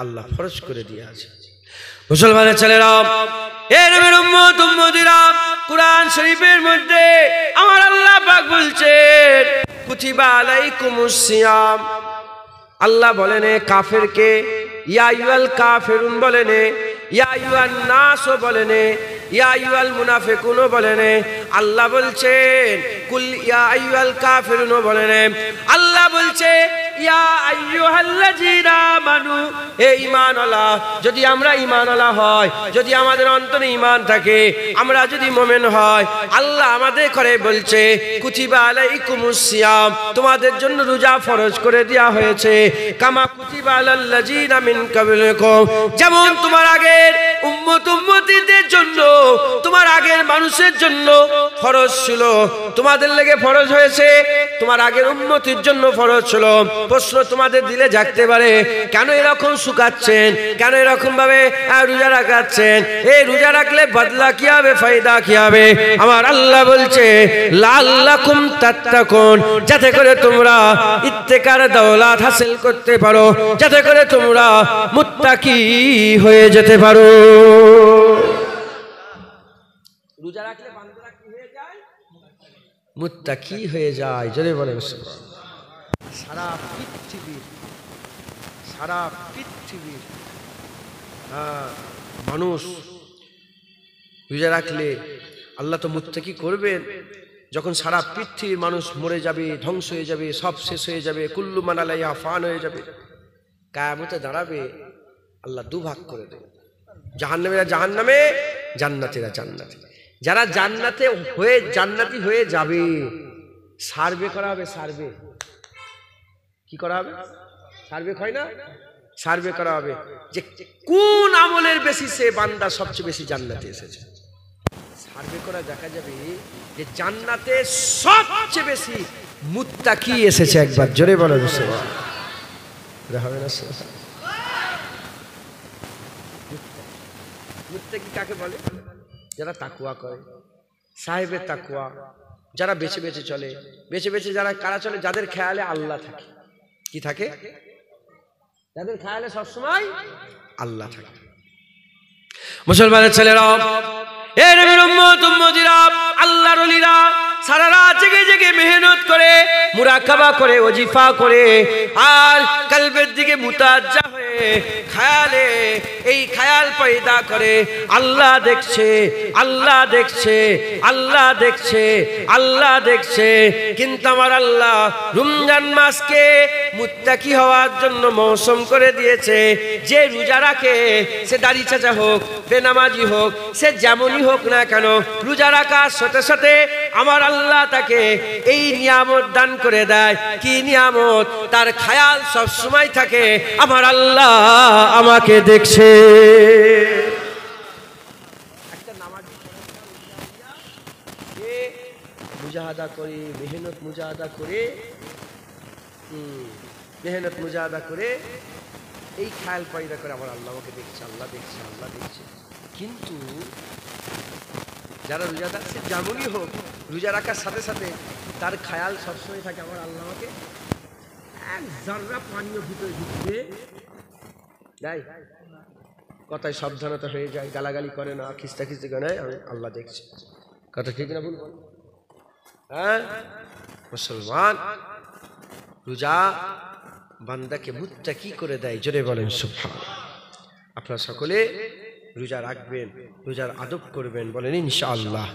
আল্লাহ ফরজ করে দিয়ে আছে। মুসলমানের ছেলেরা, এ নবীর উম্মত উম্মতিরা, কুরআন শরীফের মধ্যে আমার আল্লাহ পাক বলছেন কুতিবা আলাইকুমুস সিয়াম। আল্লাহ বলেন কাফেরকে ইয়া আইয়ুহাল কাফিরুন বলেন, ইয়া আইয়ুহান নাস বলেন, ইয়া আইয়ুহাল মুনাফিকুন বলেন। আল্লাহ বলছেন কুল ইয়া আইয়ুহাল কাফিরুন বলেন। আল্লাহ বলছে ইয়া আইয়ুহাল্লাযীনা আমানু, হে ঈমানওয়ালা। যদি আমরা ঈমানওয়ালা হয়, যদি আমাদের অন্তরে ঈমান থাকে, আমরা যদি মুমিন হয়, আল্লাহ আমাদের করে বলছে কুতিবা আলাইকুমুস সিয়াম, তোমাদের জন্য রোজা ফরজ করে দেয়া হয়েছে। কামা কুতিবা আলাল্লাযীনা মিন ক্বাবলিকুম, যেমন তোমার আগের উম্মত উম্মতীদের জন্য, তোমার আগের মানুষের জন্য ফরজ ছিল, তোমাদের লেগে ফরজ হয়েছে, তোমার আগের উম্মতির জন্য ফরজ ছিল। প্রশ্ন তোমাদের দিলে জাগতে পারে, কেন এরকম শুকাচ্ছেন, কেন এরকম ভাবে রোজা রাখাচ্ছেন? এই রোজা রাখলে বদলা কি হবে, ফায়দা কি হবে? আমার আল্লাহ বলছে লাআল্লাকুম তাত্তাকুন, যাতে করে তোমরা ইত্তেকার দৌলত হাসিল করতে পারো, যাতে করে তোমরা মুত্তাকি হয়ে যেতে পারো। রোজা রাখলে বান্দারা কি হয়ে যায়? মুত্তাকি হয়ে যায়। জোরে বলেন। সারা পৃথিবীর মানুষ রোজা রাখলে আল্লাহ তো মুত্তাকি করবেন, যখন সারা পৃথিবীর মানুষ মরে যাবে, ধ্বংস হয়ে যাবে, সব শেষ হয়ে যাবে, কুল্লু মান আলাইহা ফান হয়ে যাবে, কিয়ামতে দাঁড়াবে, আল্লাহ দুভাগ করে দেবে, জাহান্নামীরা জাহান্নামে, জান্নাতীরা জান্নাতে। যারা জান্নাতে হয়ে জান্নাতি হয়ে যাবে, সার্ভে করা হবে। সার্ভে কি করা হবে? সার্ভে হয় না? সার্ভে করা হবে যে কোন আমলের বেসিসে বান্দা সবচেয়ে বেশি জান্নাতে এসেছে। সার্ভে করা দেখা যাবে যে জান্নাতে সবচেয়ে বেশি মুত্তাকি এসেছে। একবার জোরে বলো সুবহানাল্লাহ। হবে না? মুত্তাকি কাকে বলে? যারা তাকওয়া করে, সাহেবে তাকওয়া, যারা বেঁচে বেঁচে চলে। বেঁচে বেঁচে যারা কারা চলে? যাদের খেয়ালে আল্লাহ থাকে। কি থাকে? যাদের খেয়ালে সবসময় আল্লাহ থাকে। মুসলমানের ছেলেরা, এ নবীর উম্মত উম্মতিরা, আল্লাহর ওলিরা সারা রাত জেগে জেগে মেহনত করে, মুরাকাবা করে, ওজিফা করে, আর কলবের দিকে মুতাজ্জা হয়ে খেয়ালে এই খেয়াল পয়দা করে আল্লাহ দেখছে, আল্লাহ দেখছে, আল্লাহ দেখছে, আল্লাহ দেখছে। কিন্তু আমার আল্লাহ রমজান মাসকে মুত্তাকি হওয়ার জন্য মৌসুম করে দিয়েছে। যে রোজা রাখে, সে দাড়ি চাচা হোক, বেনামাজি হোক, সে যেমনই হোক না কেন, রোজা রাখার সাথে সাথে আমার আল্লাহ তাকে এই নিয়ামত দান করে দেয়। কি নিয়ামত? তার খেয়াল সব সময় থাকে আমার আল্লাহ আমাকে দেখছে। একটা নামাজি মুজাহাদা করে, মেহনত মুজাহাদা করে, মেহনত মুজাহাদা করে এই খেয়াল পয়দা করে আমার আল্লাহ আমাকে দেখছে, আল্লাহ দেখছে, আল্লাহ দেখছে। কিন্তু যারা রোজাদার, সে যেমনই হোক, রোজা রাখার সাথে সাথে তার খেয়াল সবসময় থাকে আমার আল্লাহ আমাকে এক জাররা পানীয় ভিতরে ঢুকতে দেয়। কথায় সাবধানতা হয়ে যায়, গালাগালি করে না, খিস্তা খিস্তি করে না, আমি আল্লাহ দেখছি। কথা ঠিক না ভুল? হ্যাঁ, মুসলমান রোজা বান্দাকে মুত্তাকি করে দেয়। জোরে বলেন সুবহানাল্লাহ। আপনারা সকলে রোজা রাখবেন, রোজার আদব করবেন, বলেন ইনশাআল্লাহ।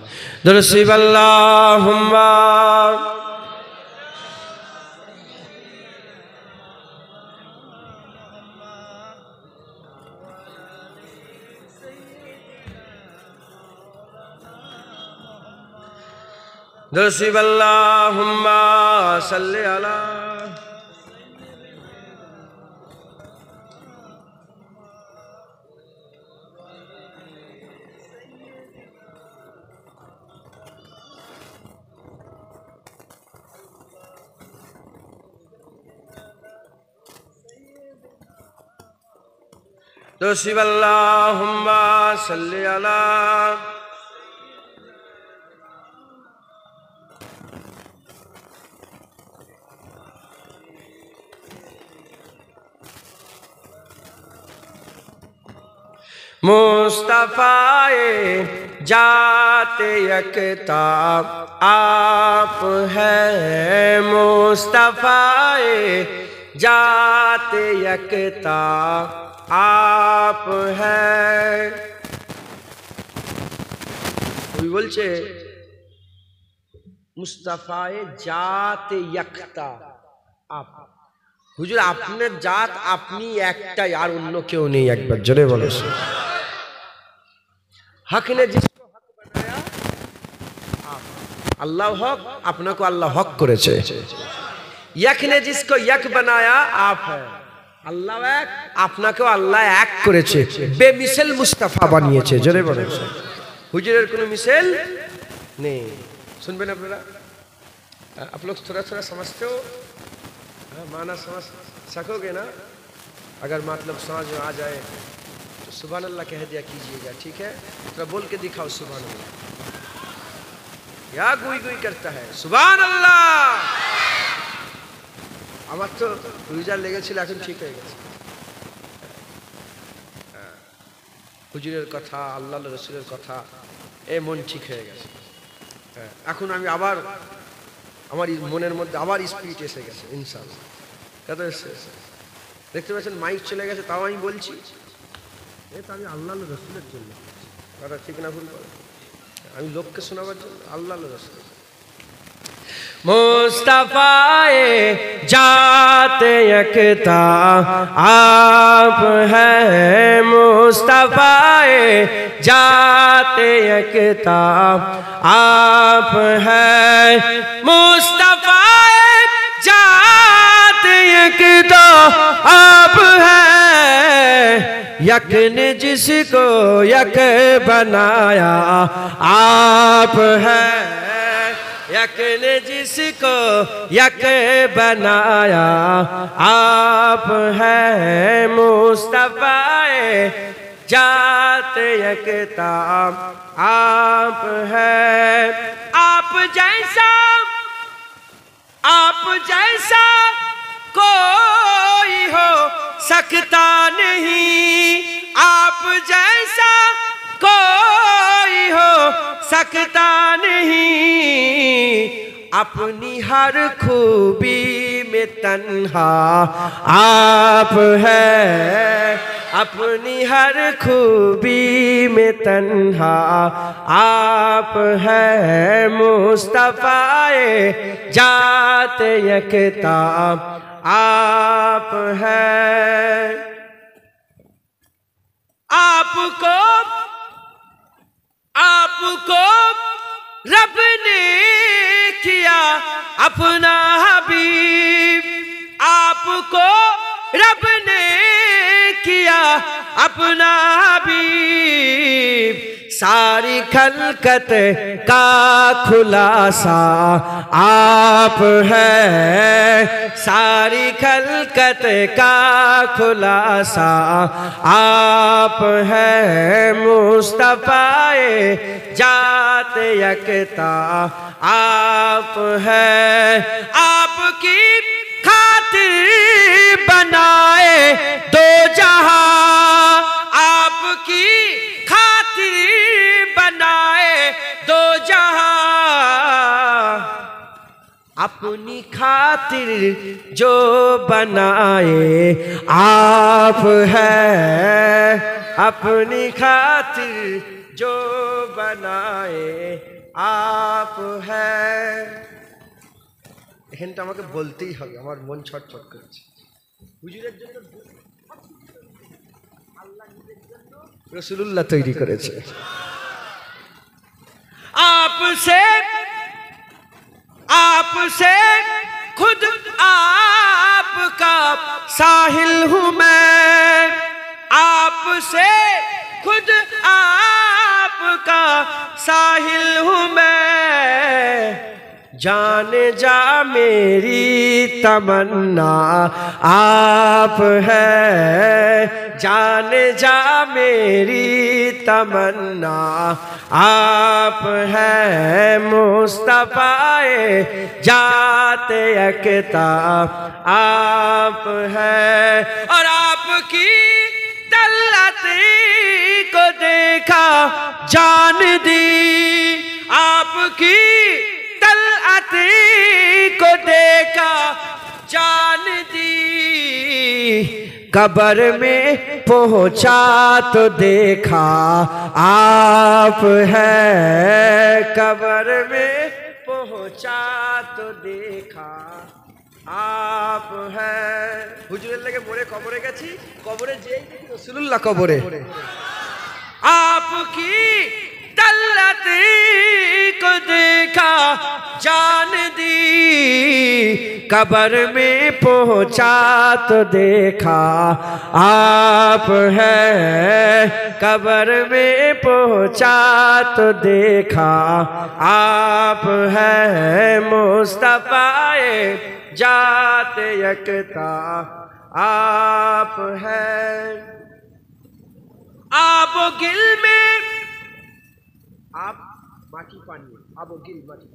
দরুদ আল্লাহুম্মা দরুদ আল্লাহুম্মা সাল্লি আলা দরুদ আল্লাহুম্মা সাল্লি আলা मुस्तफ़ाए जाते यकता आप है, मुस्तफ़ाए जाते यकता आप है। कोई बोलছে मुस्तफ़ाए जाते यकता आप, হুজুর আপনার জাত আপনি একটাই, আর অন্য কেউ নেই। একবার জোরে বলো। हक ने जिसको हक बनाया आप, अल्लाह हक, अपने को अल्लाह हक करेছে। यक ने जिसको यक बनाया आप है, अल्लाह एक, अपना को अल्लाह एक করেছে, बेमिसाल मुस्तफा বানিয়েছে। জোরে বলেন। হুজুরের কোনো মিসাল নেই। सुनবেন আপনারা? आप लोग थोड़ा थोड़ा समझते हो, माना समझ सकोगे ना? अगर मतलब समझ में आ जाए तो सुभान अल्लाह कह दिया कीजिएगा, ठीक है? थोड़ा बोल के दिखाओ सुभान अल्लाह। क्या गुई गुई करता है? सुभान अल्लाह। আমার তো রোজা লেগেছিল, এখন ঠিক হয়ে গেছে। হুজুরের কথা, আল্লাহ রাসূলের কথা, এই মন ঠিক হয়ে গেছে। এখন আমি আবার আমার মনের মধ্যে আবার স্পিরিট এসে গেছে ইনশাআল্লাহ। কত এসে দেখতে পাচ্ছেন, মাইক চলে গেছে, তাও আমি বলছি। এটা আমি আল্লাহ রাসূলের জন্য, কথা ঠিক না ভুল বলে, আমি লোককে শোনাবার জন্য, আল্লাহ রাসূল। मुस्तफाए जात यकता आप हैं, मुस्तफाए जात यकता आप हैं, मुस्तफाए जात यकता आप हैं। यक ने जिसको यक बनाया आप हैं, यक ने जिसको यक बनाया आप हैं, मुस्तफाए जात यकता आप हैं। आप जैसा कोई हो सकता नहीं, आप जैसा कोई हो सकता नहीं, अपनी हर खूबी में तन्हा आप हैं, अपनी हर खूबी में तन्हा आप हैं, मुस्तफाए जात यकता आप हैं। आपको रब ने किया अपना हबीब, आपको रब ने किया अपना हबीब, सारी खलकत का खुलासा आप हैं, सारी खलकत का खुलासा आप हैं, मुस्तफाए जात यकता आप हैं। आपकी खातिर बनाए दो जहां, आपकी खातिर बनाए दो जहां, अपनी खातिर जो बनाए आप हैं, अपनी खातिर जो बनाए आप हैं। এখানটা আমাকে বলতেই হবে, আমার মন ছটছট করছে। হুজুরের জন্য আল্লাহ নিজের জন্য রাসূলুল্লাহ তৈরি করেছে। आपसे खुद आपका साहिल हूँ मैं, आपसे खुद आपका साहिल हूँ मैं, जाने जा मेरी तमन्ना आप है, जाने जा मेरी तमन्ना आप है, मुस्तफाए जात यकता आप है। और आपकी तलती को देखा जान दी, आपकी तलती को देखा जान दी, कब्र में पहुंचा तो देखा आप है, कब्र में पहुंचा तो देखा आप है। হুজুরের লাগে মোরে কবরে গেছি, কবরে যেই দেখি রাসূলুল্লাহ কবরে। आपकी तलती को देखा जान दी, कब्र में पहुंचा तो देखा आप है, कब्र में पहुंचा तो देखा आप है, मुस्तफाए जात यकता आप है। आबो गिल में आप माटी पानी, आबो गिल माटी,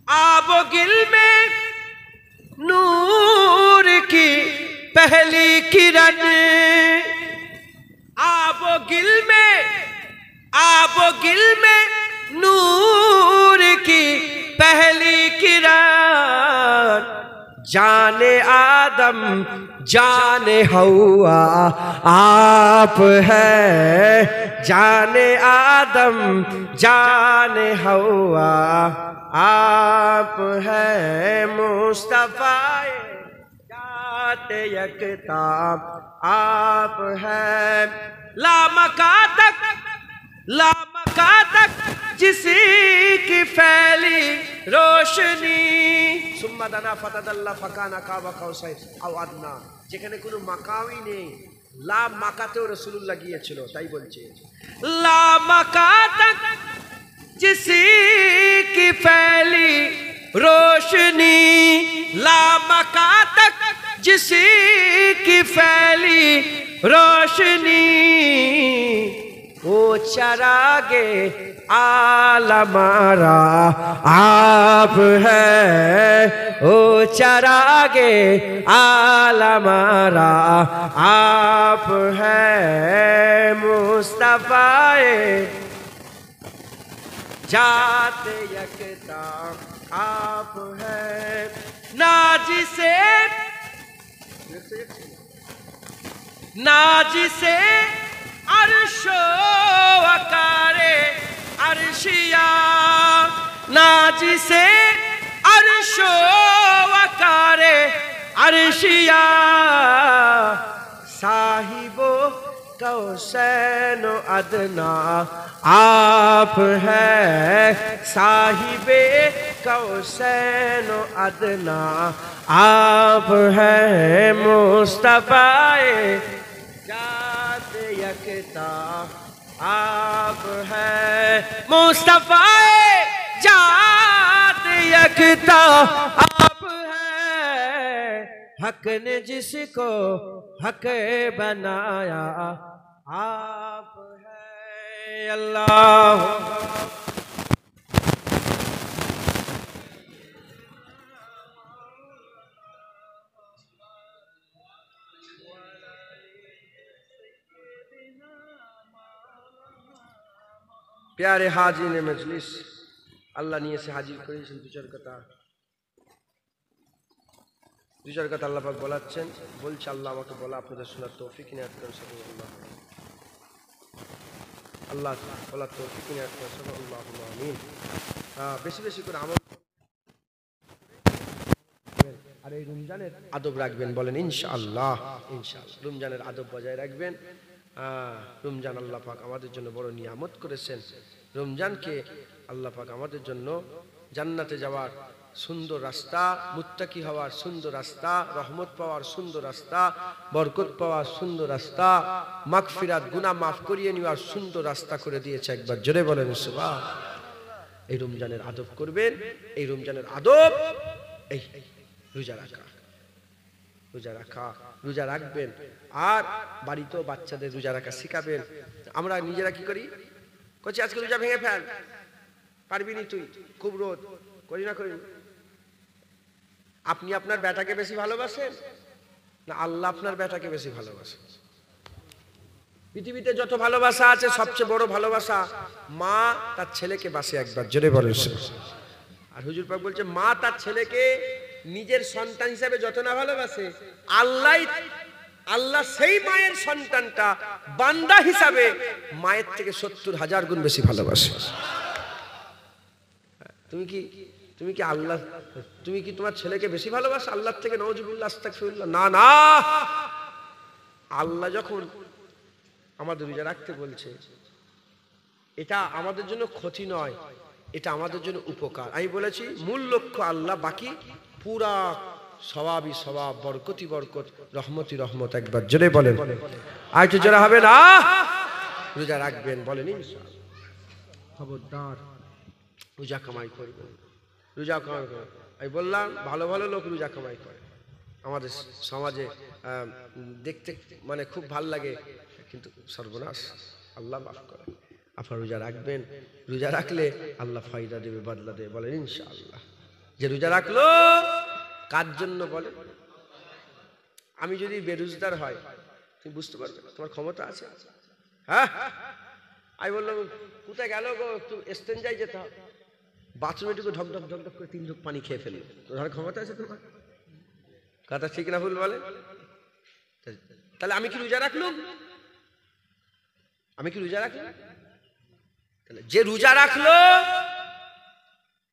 आबो गिल में नूर की पहली किरण, आबो गिल में नूर की पहली किरण, जाने आदम जाने हवा आप है, जाने आदम जाने हवा आप है मुस्तफाए जात यकता आप है लामका तक जिसी की फैली रोशनी सुम्मा दाना फतादाल्ला फकाना काबा कौसाइन আও আদনা যেখানে কোনো মাকামই নেই লা মাকাতেও রাসূলুল্লাহ গিয়েছিল তাই বলছে লা মাকা তক जिसी की फैली रोशनी ला मका तक जिसी की फैली रोशनी वो चरागे आलमारा आप है वो चरागे आलमारा आप है मुस्तफाए जाते यकता आप है नाजिसे अर्शो वकारे अर्शिया नाजिसे अर्शो वकारे अर्शिया साहिबो कौसैन अदना आप है साहिबे कौसैन अदना आप है मुस्तफाए जात यकता आप है मुस्तफाए जात यकता आप है हक ने जिसको हक बनाया आप है अल्लाह प्यारे हाजिर मजलिस अल्लाह निये से हाजिर करेছেন দু চার কথা আল্লাহ পাক বলাচ্ছেন বলছে আল্লাহ আমাকে বলা আপনাদের শোনার তৌফিক ইনায়াত করেন সুবহানাল্লাহ আল্লাহ বলার তৌফিক ইনায়াত করেন সুবহানাল্লাহ আমিন বেশি বেশি করে আমল আর এই রমজানের আদব রাখবেন বলেন ইনশাআল্লাহ ইনশাআল্লাহ রমজানের আদব বজায় রাখবেন রমজান আল্লাহ পাক আমাদের জন্য বড় নিয়ামত করেছেন রমজানকে আল্লাহ পাক আমাদের জন্য জান্নাতে যাওয়ার সুন্দর রাস্তা মুত্তাকি হওয়ার সুন্দর রাস্তা রহমত পাওয়ার সুন্দর রাস্তা বরকত পাওয়ার সুন্দর রাস্তা মাগফিরাত গুনাহ মাফ করিয়ে নেওয়ার সুন্দর রাস্তা করে দিয়েছে একবার জোরে বলেন সুবহানাল্লাহ এই রমজানের আদব করবেন এই রমজানের আদব এই রোজা রাখবেন আর বাড়িতেও বাচ্চাদের রোজা রাখা শেখাবেন আমরা নিজেরা কি করি কচি আজকে রোজা ভেঙে ফেল পারবি নি তুই খুব রোদ করি না করি আপনি আপনার বেটাকে বেশি ভালোবাসেন না আল্লাহ আপনার বেটাকে বেশি ভালোবাসেন পৃথিবীতে যত ভালোবাসা আছে সবচেয়ে বড় ভালোবাসা মা তার ছেলেকে বাসে একবার জোরে বলেন আর হুজুর পাক বলছে মা তার ছেলেকে নিজের সন্তান হিসেবে যত না ভালোবাসে আল্লাহ সেই মায়ের সন্তানটা বান্দা হিসাবে মায়ের থেকে ৭০,০০০ গুণ বেশি ভালোবাসে তুমি কি আল্লাহ তুমি কি তোমার ছেলেকে বেশি ভালোবাসো আল্লাহর থেকে নাউজুবিল্লাহ আস্তাগফিরুল্লাহ না না আল্লাহ যখন আমাদের রোজা রাখতে বলছে এটা আমাদের জন্য ক্ষতি নয় এটা আমাদের জন্য উপকার আমি বলেছি মূল লক্ষ্য আল্লাহ বাকি পুরা সওয়াবই সওয়াব বরকতি বরকত রহমতি রহমত একবার জোরে বলেন আর একটু জোরে হবে না রোজা রাখবেন বলেন ইনশাআল্লাহ খবরদার রোজা কামাই করবেন রোজা কামাই করবেন আমি বললাম ভালো ভালো লোক রোজা কামাই করে আমাদের সমাজে দেখতে মানে খুব ভাল লাগে কিন্তু সর্বনাশ আল্লাহ মাফ করে আপনারা রোজা রাখবেন রোজা রাখলে আল্লাহ ফায়দা দেবে বদলা দেবে বলেন ইনশাআল্লাহ যে রোজা রাখলো কার জন্য বলে আমি যদি বেরোজগার হয় তুমি বুঝতে পারবে তোমার ক্ষমতা আছে হ্যাঁ আমি বললাম কোথায় গেল গো একটু এস্তেঞ্জায় যেতে হবে বাথরুমে একটু ঢক ঢক ঢক ঢক করে 3 ঢোক পানি খেয়ে ফেলবে তোমার ক্ষমতা আছে তোমার কথা ঠিক না ভুল বলে তাহলে আমি কি রোজা রাখলাম তাহলে যে রোজা রাখলো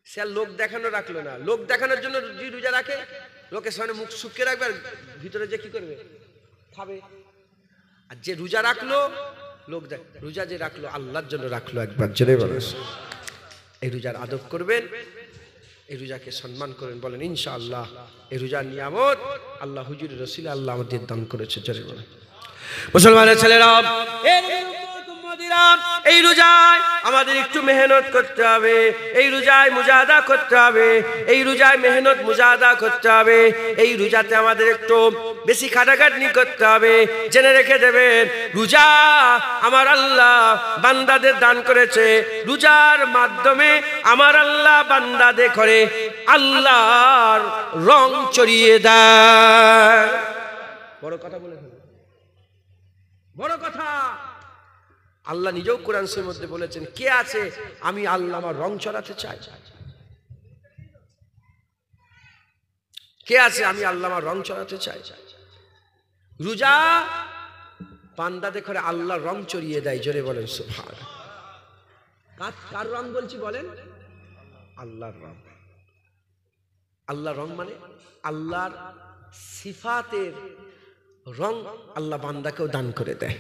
সে আর লোক দেখানো রাখলো না। লোক দেখানোর জন্য যে রোজা রাখে, লোকের সামনে মুখ শুকিয়ে রাখবে আর ভিতরে যে কি করবে, খাবে। আর যে রোজা রাখলো, লোক দেখ, রোজা যে রাখলো আল্লাহর জন্য রাখলো, একবার জেনে বলেন। এই রোজার আদব করবেন, এই রোজাকে সম্মান করেন, বলেন ইনশাআল্লাহ এই রোজার নিয়ামত আল্লাহ হুজুর রসুল আল্লাহ আমাদের দান করেছে। জেনে বলেন মুসলমানের ছেলেরা, এই রোজায় আমাদের একটু মেহনত করতে হবে, এই রোজায় মুজাহাদা করতে হবে, এই রোজায় মেহনত মুজাহাদা করতে হবে, এই রোজাতে আমাদের একটু বেশি খাটাখাটনি করতে হবে। জেনে রেখে দেবেন, রোজা আমার আল্লাহ বান্দাদের দান করেছে, রোজার মাধ্যমে আমার আল্লাহ বান্দাদের করে আল্লাহর রং চড়িয়ে দেয়। বড় কথা বলে ফেলে, বড় কথা। আল্লাহ নিজেও কোরআন শরীফের মধ্যে বলেছেন, কে আছে আমি আল্লাহ আমার রং চড়াতে চাই? কে আছে আমি আল্লাহ আমার রং চড়াতে চাই? রোজা বান্দাদের করে আল্লাহর রং চড়িয়ে দেয়। জোরে বলেন সুবহানাল্লাহ। কার রং বলছি বলেন? আল্লাহর রং। আল্লাহর রং মানে আল্লাহর সিফাতের রং আল্লাহ বান্দাকেও দান করে দেয়।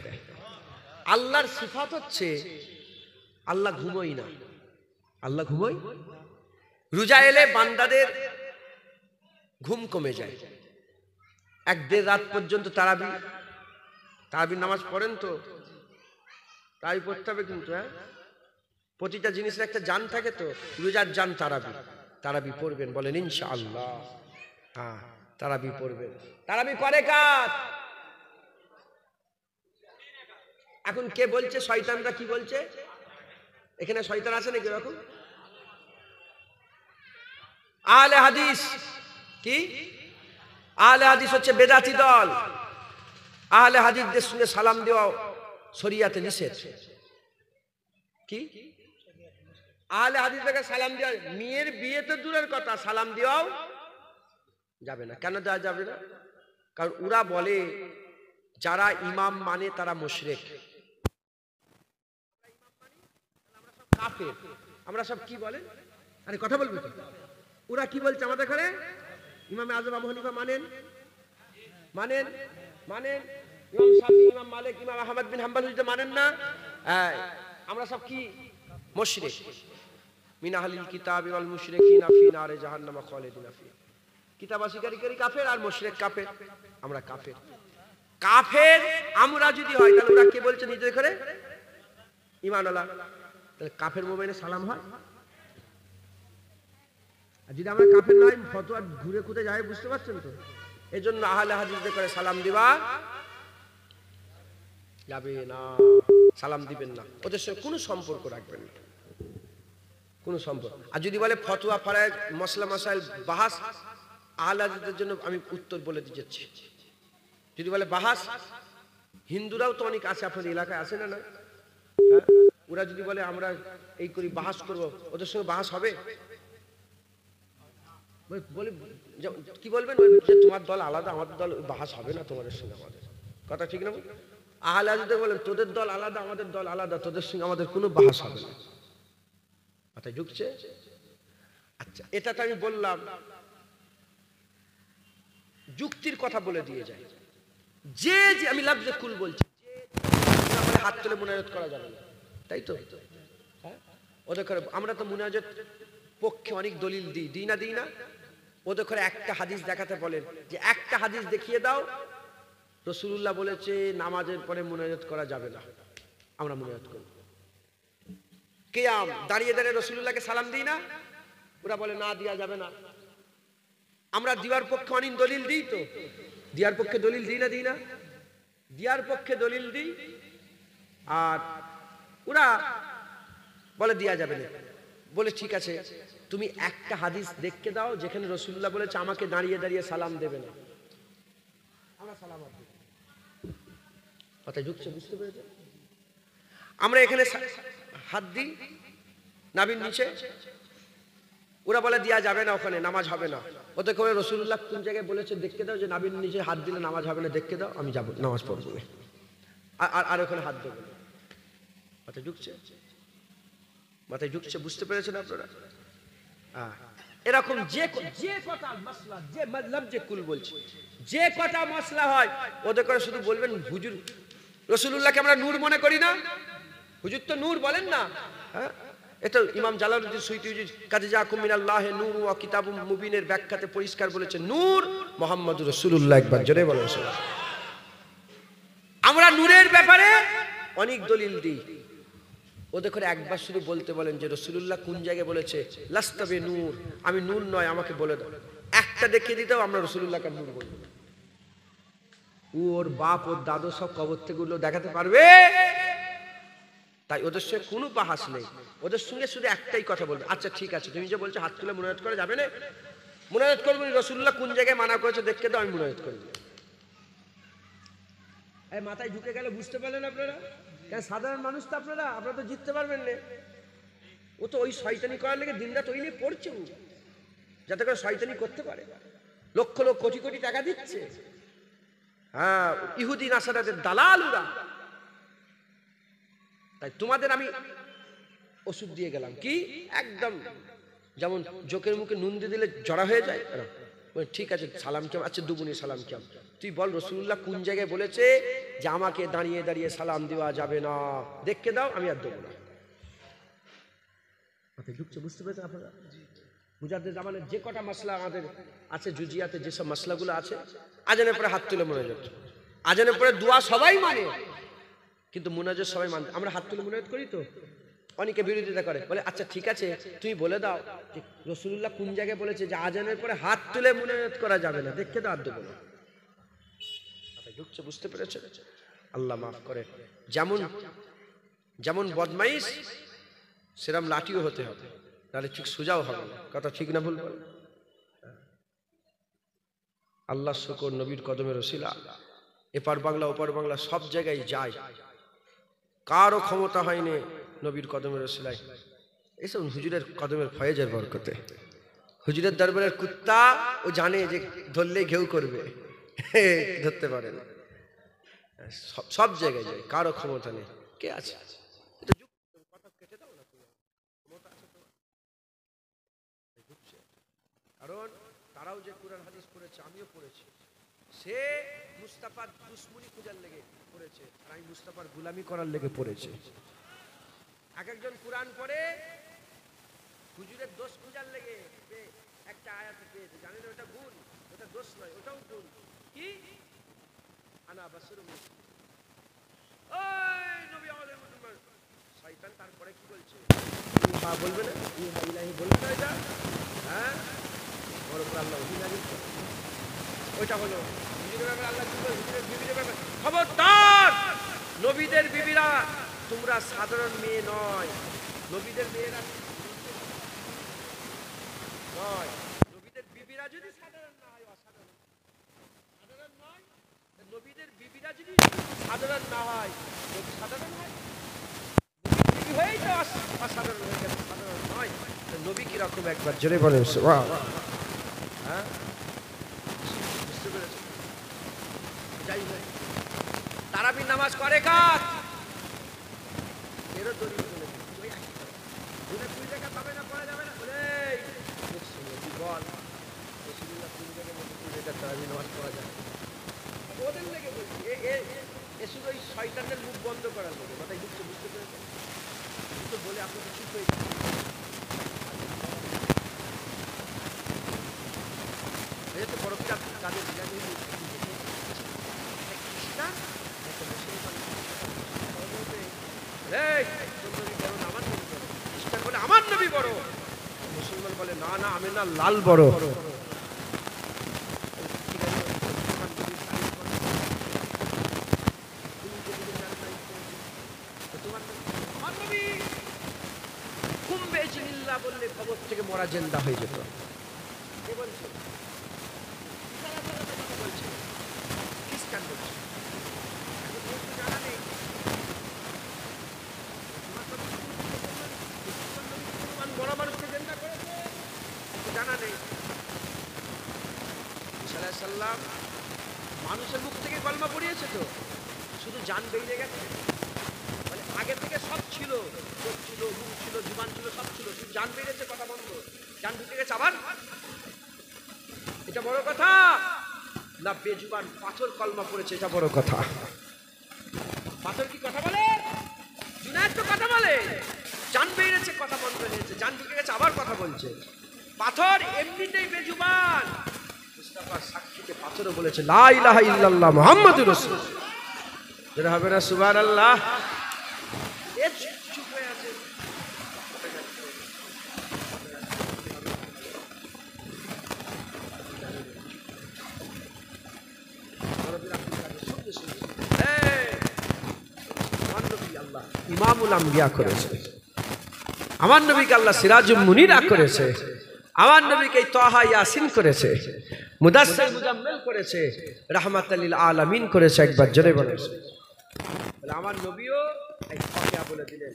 আল্লাহর সিফাত হচ্ছে আল্লাহ ঘুমোই না, আল্লাহ ঘুমোই। রোজা এলে বান্দাদের ঘুম কমে যায়। 1-1.5 রাত পর্যন্ত তারাবির নামাজ পড়েন তো? তাই পড়তে হবে কিন্তু, হ্যাঁ, প্রতিটা জিনিসের একটা জান থাকে তো। রোজার জান তারাবি পড়বেন, বলেন ইনশাআল্লাহ। হ্যাঁ, তারাবি পড়বেন। তারাবি করে কার? এখন কে বলছে? শয়তানরা কি বলছে? এখানে শয়তান আছে নাকি এরকম? আহলে হাদিস কি? আহলে হাদিস হচ্ছে বেদাতি দল। আহলে হাদিসদের সঙ্গে সালাম দেওয়া শরিয়াতে নিষেধ। কি? আহলে হাদিসদেরকে সালাম দেওয়া, মেয়ের বিয়ে তো দূরের কথা, সালাম দেওয়াও যাবে না। কেন দেওয়া যাবে না? কারণ ওরা বলে যারা ইমাম মানে তারা মুশরিক। কাফের। আমরা সব কি বলেন? আরে কথা বলবে তো। ওরা কি বলছে আমাদের ঘরে? ইমাম আযম আবু হানিফা মানেন, ইমাম শাফি, ইমাম মালিক, ইমাম আহমদ বিন হাম্বল যদি মানেন না, আমরা সব কি? মুশরিক। মিন আহলিল কিতাবি ওয়াল মুশরিকিনা ফি নারে জাহান্নাম খালিদিনা ফি। কিতাব অস্বীকারী কাফের আর মুশরিক কাফের। আমরা কাফের আমরা যদি হয় তাহলে ওরা কে বলছে নিজেদের ঘরে? ঈমানওয়ালা। তাহলে কাফের মুমিনে সালাম হয়? আর যদি আমরা কাফের নয়, ফতোয়া ঘুরে ঘুরে যায়, বুঝতে পারছেন তো? এই জন্য আহলে হাদিসদের করে সালাম দিবা যাবে না, সালাম দিবেন না, ওদের সঙ্গে কোনো সম্পর্ক রাখবেন না, কোনো সম্পর্ক। আর যদি বলে ফতোয়া ফারায় মসলা মাসাইল বাহাস, আহলে হাদিসদের জন্য আমি উত্তর বলে দিয়ে যাচ্ছি। যদি বলে বাহাস, হিন্দুরাও তো অনেক আছে আপনাদের এলাকায়, আছে না? না, হ্যাঁ, ওরা যদি বলে আমরা এই করি বাহাস করব, ওদের সঙ্গে বাহাস হবে? বলে কি বলবেন যে তোমার দল আলাদা, আমাদের দল, বাহাস হবে না তোমাদের সঙ্গে আমাদের। কথা ঠিক না? আহলে হাদিসদের বলেন তোদের দল আলাদা, আমাদের দল আলাদা, তোদের সঙ্গে আমাদের কোনো বাহাস হবে না। কথা ঢুকছে? আচ্ছা, এটা তো আমি বললাম, যুক্তির কথা বলে দিয়ে যায়। যে আমি লাফজে কুল বলছি, হাত তুলে মুনাজাত করা যাবে না, তাই তো? হ্যাঁ, ওদের করে আমরা তো মুনাজাত পক্ষে অনেক দলিল দিই না। ওদের করে একটা হাদিস দেখাতে বলেন যে একটা হাদিস দেখিয়ে দাও রাসূলুল্লাহ বলেছে নামাজের পরে মুনাজাত করা যাবে না, আমরা মুনাজাত করব। কিয়াম দাঁড়িয়ে রাসূলুল্লাহকে সালাম দিই না, ওরা বলে না দেওয়া যাবে না। আমরা দিওয়ার পক্ষে অনেক দলিল দিই তো, দিয়ার পক্ষে দলিল দিই না, দিয়ার পক্ষে দলিল দিই, আর ওরা বলে দেওয়া যাবে না। বলে ঠিক আছে, তুমি একটা হাদিস দেখতে দাও যেখানে রাসূলুল্লাহ বলেছে আমাকে দাঁড়িয়ে সালাম দেবে না, আমরা সালাম দেব। কথা ঢুকছে? বুঝতে পেরেছো? আমরা এখানে হাত দিই নাভির নিচে, ওরা বলে দেওয়া যাবে না, ওখানে নামাজ হবে না। ওদের করে রাসূলুল্লাহ কোন জায়গায় বলেছে দেখতে দাও যে নাভির নিচে হাত দিলে নামাজ হবে না, দেখতে দাও, আমি যাবো নামাজ পড়বো, আর ওখানে হাত দেবো না। মাথায় ঢুকছে? বুঝতে পেরেছেন আপনারা? এরকম যে কটা মাসলা, যে মাযহাব, যে কুল বলছে, যে কটা মাসলা হয় ওদের করে শুধু বলবেন হুজুর রাসূলুল্লাহকে আমরা নূর মনে করি না, হুজুর তো নূর বলেন না। হ্যাঁ, এটা ইমাম জালালউদ্দিন সুয়ুতী কাজে জাকুম মিনাল্লাহি নূর ওয়া কিতাবুম মুবিনের ব্যাখ্যাতে পরিষ্কার বলেছেন নূর মুহাম্মদুর রাসূলুল্লাহ। একবার জোরে বলেন সুবহানাল্লাহ। আমরা নূরের ব্যাপারে অনেক দলিল দিই, ওদের করে একবার শুধু বলতে বলেন যে রাসূলুল্লাহ কোন জায়গায় বলেছে লাস্তাবে নূর, আমি নূর নয়, আমাকে বলে দাও, একটা দেখিয়ে দিতেও আমরা রাসূলুল্লাহকে নূর বলবো। ওর বাপ ওর দাদু সব কবর থেকে উঠলো দেখাতে পারবে? তাই ওদের সঙ্গে কোনো বাহাস নেই, ওদের সঙ্গে শুধু একটাই কথা বলবে, আচ্ছা ঠিক আছে তুমি যে বলছো হাত তুলে মুনাজাত করা যাবে না, মুনাজাত করবো, রাসূলুল্লাহ কোন জায়গায় মানা করেছে দেখতে দাও, আমি মুনাজাত করবো। এই মাথায় ঢুকে গেলে বুঝতে পারলেন আপনারা? কেন সাধারণ মানুষ তো আপনারা তো জিততে পারবেন না। ও তো ওই শয়তানি করার লেগে দিনরাত ওই নিয়ে পড়ছে, যাতে করে শয়তানি করতে পারে, লক্ষ লক্ষ কোটি কোটি টাকা দিচ্ছে। হ্যাঁ, ইহুদি নাসারাদের দালাল ওরা। তাই তোমাদের আমি ওষুধ দিয়ে গেলাম, কি একদম যেমন জোকের মুখে নুন দিয়ে দিলে জড়া হয়ে যায়, ঠিক আছে সালাম কেমন, আচ্ছা দুবুনি সালাম কেমন, তুই বল রাসূলুল্লাহ কোন জায়গায় বলেছে যে আমাকে দাঁড়িয়ে দাঁড়িয়ে সালাম দেওয়া যাবে না, দেখকে দাও, আমি আর দেবো না। ঢুকছে, বুঝতে পেরেছেন আপনারা? মুজাদ্দিদ জামানের যে কটা মাসলা আমাদের আছে, জুজিয়াতে যেসব মাসলাগুলো আছে, আজানের পরে হাত তুলে মুনাজাত, আজানের পরে দোয়া সবাই মানে, কিন্তু মুনাজাত সবাই মানে, আমরা হাত তুলে মুনাজাত করি তো। অনেকে বিরোধিতা করে, বলে আচ্ছা ঠিক আছে তুমি বলে দাও যে রাসূলুল্লাহ কোন জায়গায় বলেছে যে আজানের পরে হাত তুলে মুনাজাত করা যাবে না, দেখতে দাও, আর দেবো না। ঢুকছে, বুঝতে পেরেছে? আল্লাহ মাফ করে। যেমন যেমন বদমাইশ সেরকম লাঠিও হতে হবে, তাহলে ঠিক সোজাও হবে না, কথা ঠিক না ভুল বলে? আল্লাহ শুকর, নবীর কদমের ওসিলা এপার বাংলা ওপার বাংলা সব জায়গায় যায়, কারো ক্ষমতা হয়নি নবীর কদমের ওসিলায়, এসব হুজুরের কদমের ফয়েজের বরকতে। হুজুরের দরবারের কুত্তা ও জানে যে ধরলে ঘেউ করবে, ধরতে পারে না, সব জায়গায় যায়, কারো ক্ষমতা নেই। কে আছে? কারণ তারাও যে কুরআন হাদিস পড়েছে, আমিও পড়েছি, সে মুস্তাফার দুশমনি পূজার লেগে পড়েছে, আর আমি মুস্তাফার গোলামি করার লেগে পড়েছে। এক একজন কুরআন পড়ে হুজুরের দোষ পূজার লেগে একটা আয়াত পেয়েছে, জানেন ওটা গুণ, ওটা দোষ নয়, ওটাও গুণ। কি? আনা বাসুরুম, ওই নবী আমাদের মুসলমান। শয়তান তারপরে কি বলছে? ইহা বলবে না, ইহা ইলাহি বলবে না, এটা হ্যাঁ ওর উপর আল্লাহ ওহী নাযিল করে। ওইটা হলো হুজুরের ব্যাপারে আল্লাহ কি বলে, হুজুরের বিবিদের ব্যাপারে খবরদার, নবীদের বিবিরা তোমরা সাধারণ মেয়ে নয়, নবীদের মেয়েরা নয়, নবীদের বিবিরা যদি সাধারণ না হয়, অসাধারণ, সাধারণ নয়, নবীদের বিবিরা যদি সাধারণ না হয়, নবী সাধারণ হয়, বিবি হয়েই তো অসাধারণ হয়ে গেছে, সাধারণ নয়, নবী কিরকম একবার জোরে বলেন সুবহানাল্লাহ। হ্যাঁ, বুঝতে পেরেছেন? যাই হোক, তারাবির নামাজ করে কাজ, এরও দলিল বলে ওই একই কথা, দুই রেখা পাবে না, পড়া যাবে না, বলে বল রাসূলুল্লাহ কোন জায়গায় বলেছে দুই রেখা তারাবির নামাজ পড়া যাবে, ওদের লেগে বলছি, এ শুধু ওই শয়তানের মুখ বন্ধ করার লেগে, মাথায় ঢুকছে, বুঝতে পেরেছেন? কিন্তু বলে আপনাকে চুপ হয়ে যাচ্ছে, তো বড় তাদের খ্রিস্টান বলে আমার নবী বড়, মুসলমান বলে না না আমি না লাল বড়। বললে খবর থেকে মরা জেন্দা হয়ে যেত। খ্রিস্টান বলছে জানা নেই, বড় মানুষকে জেন্দা করেছে জানা নেই। ঈসা আলাইহিস সালাম মানুষের মুখ থেকে কলমা পড়িয়েছে, তো শুধু জান বেরিয়ে গেছে, মানে আগে থেকে সব ছিল, চোখ ছিল, মুখ ছিল, জীবন ছিল, সব ছিল, জান বেড়েছে, কথা বন্ধ, জান ঢুকে গেছে আবার। এটা বড় কথা না বেজুবান পাথর কলমা পড়েছে, এটা বড় কথা। পাথর কি কথা বলে? জুনায়েদ তো কথা বলে, জান বেড়েছে, কথা বন্ধ হয়েছে, জান ঢুকে গেছে আবার কথা বলছে। পাথর এমনিতেই বেজুবান, মুস্তাফার সাক্ষীতে পাথরও বলেছে লা ইলাহা ইল্লাল্লাহ মুহাম্মাদুর রাসূল। যেটা হবে না সুবহানাল্লাহ। এ চুপ হয়ে আছে। ইমামুল আম্বিয়া করেছে, আমার নবীকে আল্লাহ সিরাজুল মুনিরা করেছে, আমার নবীকে তাহা ইয়াসিন করেছে, মুদাসসির মুজাম্মিল করেছে, রাহমাতাল লিল আলামিন করেছে। একবার জোরে বলেছে বলে আমার নবীও এক ওয়াকিয়া বলে দিলেন,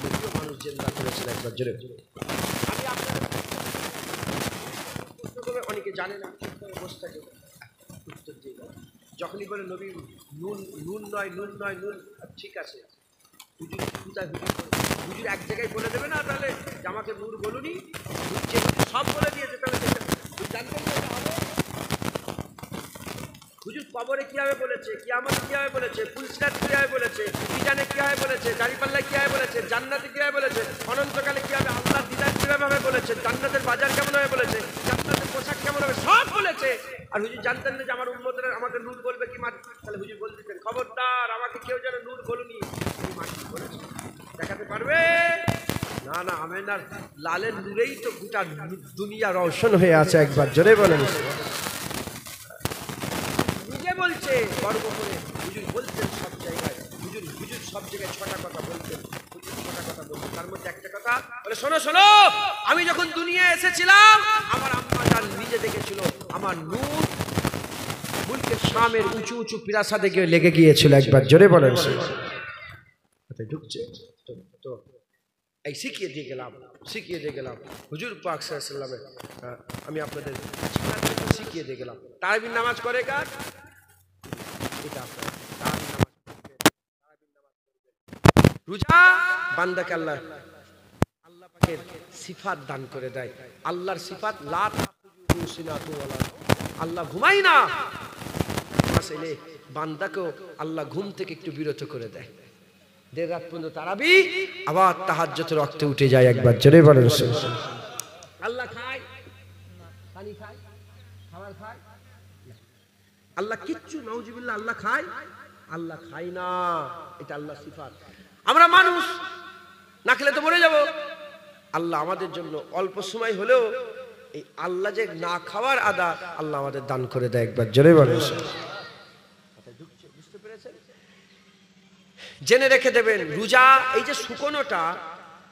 নবীও মানুষ জিন্দা করেছেন। একবার জোরে। আমি আপনাদের অনেকে জানে না, অবস্থা উত্তর দিয়ে যখনই বলে নবী নুন নুন নয়, নুন নয়, নুন, ঠিক আছে, হুজুর এক জায়গায় বলে দেবে না তাহলে আমাকে নূর বলুনি, সব বলে দিয়েছে, তাহলে জানতেন হবে। হুজুর কবরে কিভাবে বলেছে, কিয়ামত কিভাবে বলেছে, ফুলসিরাত কিভাবে বলেছে, মিজানে কিভাবে বলেছে, দাঁড়িপাল্লায় কিভাবে বলেছে, জান্নাতে কিভাবে বলেছে, অনন্তকালে কিভাবে আল্লাহ দিদার কিভাবে বলেছে, জান্নাতের বাজার কেমন হবে বলেছে, জান্নাতের পোশাক কেমন হবে, সব বলেছে। আর হুজুর জানতেন না যে আমার উম্মতেরা আমাকে নূর বলবে কি মাটি, তাহলে হুজুর বলে দিতেন খবরদার আমাকে কেউ যেন নূর বলুনি, মাটি বলেছে। দেখাতে পারবে না? না, আমেনার লালের নূরেই তো গোটা দুনিয়া রওশন হয়ে আছে। একবার জোরে বলেন। নিজে বলছে গর্ব করে, হুজুর বলতেন সব জায়গায়, হুজুর সব জায়গায় ছটা কথা বলতেন, হুজুর ছটা কথা বলতেন, তার মধ্যে একটা কথা বলে শোনো শোনো, আমি যখন দুনিয়া এসেছিলাম আমার আম্মা জান নিজে দেখেছিল আমার নূর মুলকে শামের উঁচু উঁচু পিরাসাদে গিয়ে লেগে গিয়েছিল। একবার জোরে বলেন। ঢুকছে তো এই শিখিয়ে দিয়ে গেলাম হুজুর পাক সাল্লাল্লাহু আলাইহি ওয়াসাল্লামের, আমি আপনাদের শিখিয়ে দিয়ে গেলাম। তারাবির নামাজ করে কার? এটা রোজা বান্দাকে আল্লাহ পাকের সিফাত দান করে দেয়। আল্লাহর সিফাত লা তাখুযুহু সিনাতু ওয়ালা, আল্লাহ ঘুমাই না। আসলে বান্দাকেও আল্লাহ ঘুম থেকে একটু বিরত করে দেয়। দেড় রাত পর্যন্ত তারাবি, আবার তাহাজ্জুদের রক্তে উঠে যায়। একবার জোরে বলেন। আল্লাহ খায়, পানি খায়, খাবার খায়? আল্লাহ কিচ্ছু, নাউজুবিল্লাহ, আল্লাহ খায়? আল্লাহ খায় না, এটা আল্লাহ সিফাত। আমরা মানুষ, না খেলে তো মরে যাব। আল্লাহ আমাদের জন্য অল্প সময় হলেও এই আল্লাহ যে না খাওয়ার আদা আল্লাহ আমাদের দান করে দেয়। একবার জোরে বলেন। বুঝতে পেরেছেন? জেনে রেখে দেবেন, রোজা এই যে শুকনোটা,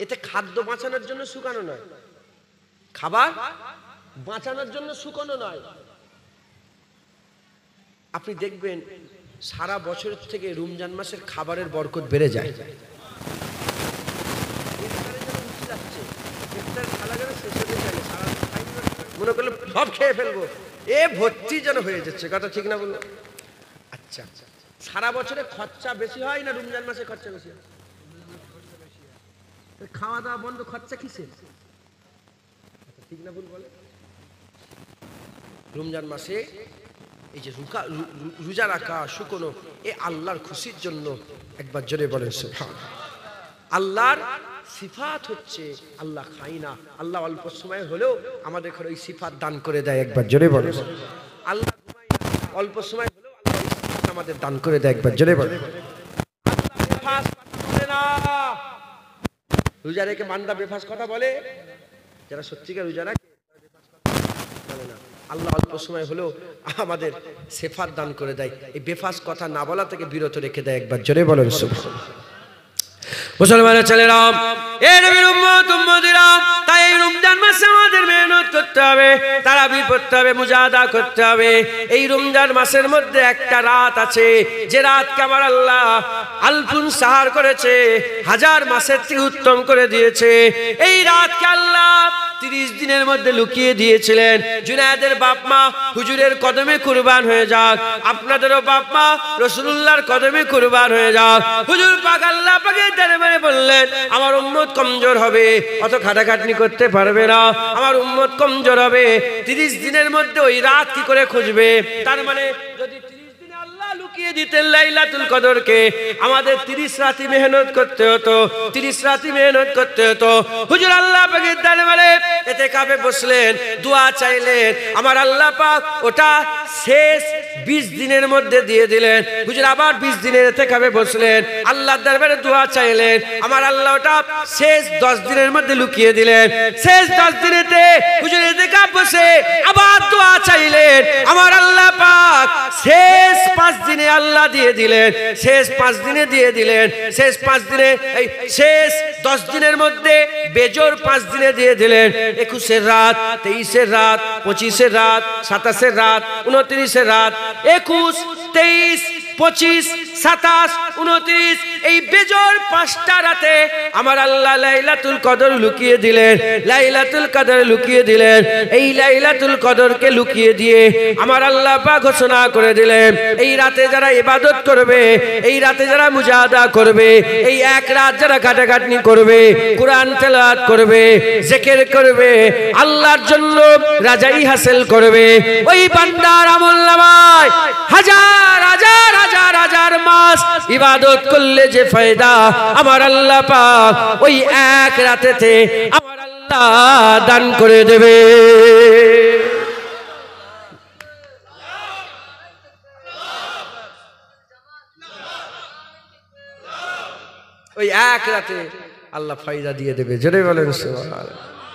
এতে খাদ্য বাঁচানোর জন্য শুকানো নয়, খাবার বাঁচানোর জন্য শুকনো নয়। আপনি দেখবেন সারা বছর থেকে রমজান মাসের খাবারের বরকত বেড়ে যায়। মনে করলে সব খেয়ে ফেলবো, এ ভর্তি যেন হয়ে যাচ্ছে, কথা ঠিক না বললো? আচ্ছা, সারা বছরে খরচা বেশি হয় না রমজান মাসে খরচা বেশি হয়? খাওয়া দাওয়া বন্ধ, খরচা কিসে? ঠিক না ভুল বলে? রমজান মাসে এই যে রোজা রাখা, শুকনো, এ আল্লাহর খুশির জন্য। একবার জোরে বলেন সুবহানাল্লাহ। আল্লাহর সিফাত হচ্ছে আল্লাহ খাই না, আল্লাহ অল্প সময় হলেও আমাদের ঘরে ওই সিফাত দান করে দেয়। একবার জোরে বলেন। আল্লাহ অল্প সময় হলেও আল্লাহ ওই সিফাত আমাদের দান করে দেয়। একবার জোরে বলেন। রোজা রেখে বান্দা বেফাস কথা বলে? যারা সত্যিকার রোজা রাখে বলে না। আল্লাহ অল্প সময় হলেও আমাদের সিফাত দান করে দেয়, এই বেফাস কথা না বলা থেকে বিরত রেখে দেয়। একবার জোরে বলেন সুবহানাল্লাহ। মুসলমানের ছেলেরা, এ নবীর উম্মত উম্মতিরা, তাই এই রমজান মাসে আমাদের মেহনত করতে হবে, তারাবি পড়তে হবে, মুজাহাদা করতে হবে। এই রমজান মাসের মধ্যে একটা রাত আছে, যে রাতকে আমার আল্লাহ আলফুন সাহার করেছে, হাজার মাসের থেকে উত্তম করে দিয়েছে। এই রাতকে আল্লাহ 30 দিনের মধ্যে লুকিয়ে দিয়েছিলেন। জুনায়েদের বাপ মা হুজুরের কদমে কুরবান হয়ে যাক, আপনাদেরও বাপ মা রাসূলুল্লাহর কদমে কুরবান হয়ে যাক। হুজুর পাক আল্লাহ পাকের দরবারে বললেন, আমার উম্মত কমজোর হবে, অত খাটাখাটনি করতে পারবে না, আমার উম্মত কমজোর হবে। 30 দিনের মধ্যে ওই রাত কি করে খুঁজবে? তার মানে যদি লুকিয়ে দিতেন লাইলাতুল কদরকে, আমাদের 30 রাতি মেহনত করতে হতো, 30 রাতি মেহনত করতে হতো। হুজুর আল্লাহ পাকের দরবারে ইতিকাফে বসলেন, দোয়া চাইলেন, আমার আল্লাহ পাক ওটা শেষ 20 দিনের মধ্যে দিয়ে দিলেন। হুজুর আবার 20 দিনের ইতিকাফে বসলেন, আল্লাহর দরবারে দোয়া চাইলেন, আমার আল্লাহ ওটা শেষ 10 দিনের মধ্যে লুকিয়ে দিলেন। শেষ 10 দিনেতে হুজুর ইতিকাফ বসে আবার দোয়া চাইলেন, আমার আল্লাহ পাক শেষ 5 দিনে আল্লাহ দিয়ে দিলেন, শেষ 5 দিনে দিয়ে দিলেন। শেষ 5 দিনে এই শেষ 10 দিনের মধ্যে বেজোর 5 দিনে দিয়ে দিলেন। 21 রাত, 23 রাত, 25 রাত, 27 রাত, 29 রাত, 21, 23, 25, 27, 29 এই বেজোর 5টা রাতে আমার আল্লাহ লাইলাতুল কদর লুকিয়ে দিলেন, লাইলাতুল কদর লুকিয়ে দিলেন। এই লাইলাতুল কদরকে লুকিয়ে দিয়ে আমার আল্লাহ পাক ঘোষণা করে দিলেন, এই রাতে যারা ইবাদত করবে, এই রাতে যারা মুজাহাদা করবে, এই এক রাত যারা কাটাকাটনি করবে, কোরআন তেলাওয়াত করবে, জিকির করবে, আল্লাহর জন্য রাজাই হাসিল করবে, ওই বান্দার আমলনামায় হাজার হাজার হাজার হাজার মাস ইবাদত করলে যে ফায়দা আমার আল্লাহ পাক ওই এক রাতেতে আমার আল্লাহ দান করে দেবে। ওই এক রাতে আল্লাহ ফায়দা দিয়ে দেবে। জোরে বলেন সুবহানাল্লাহ।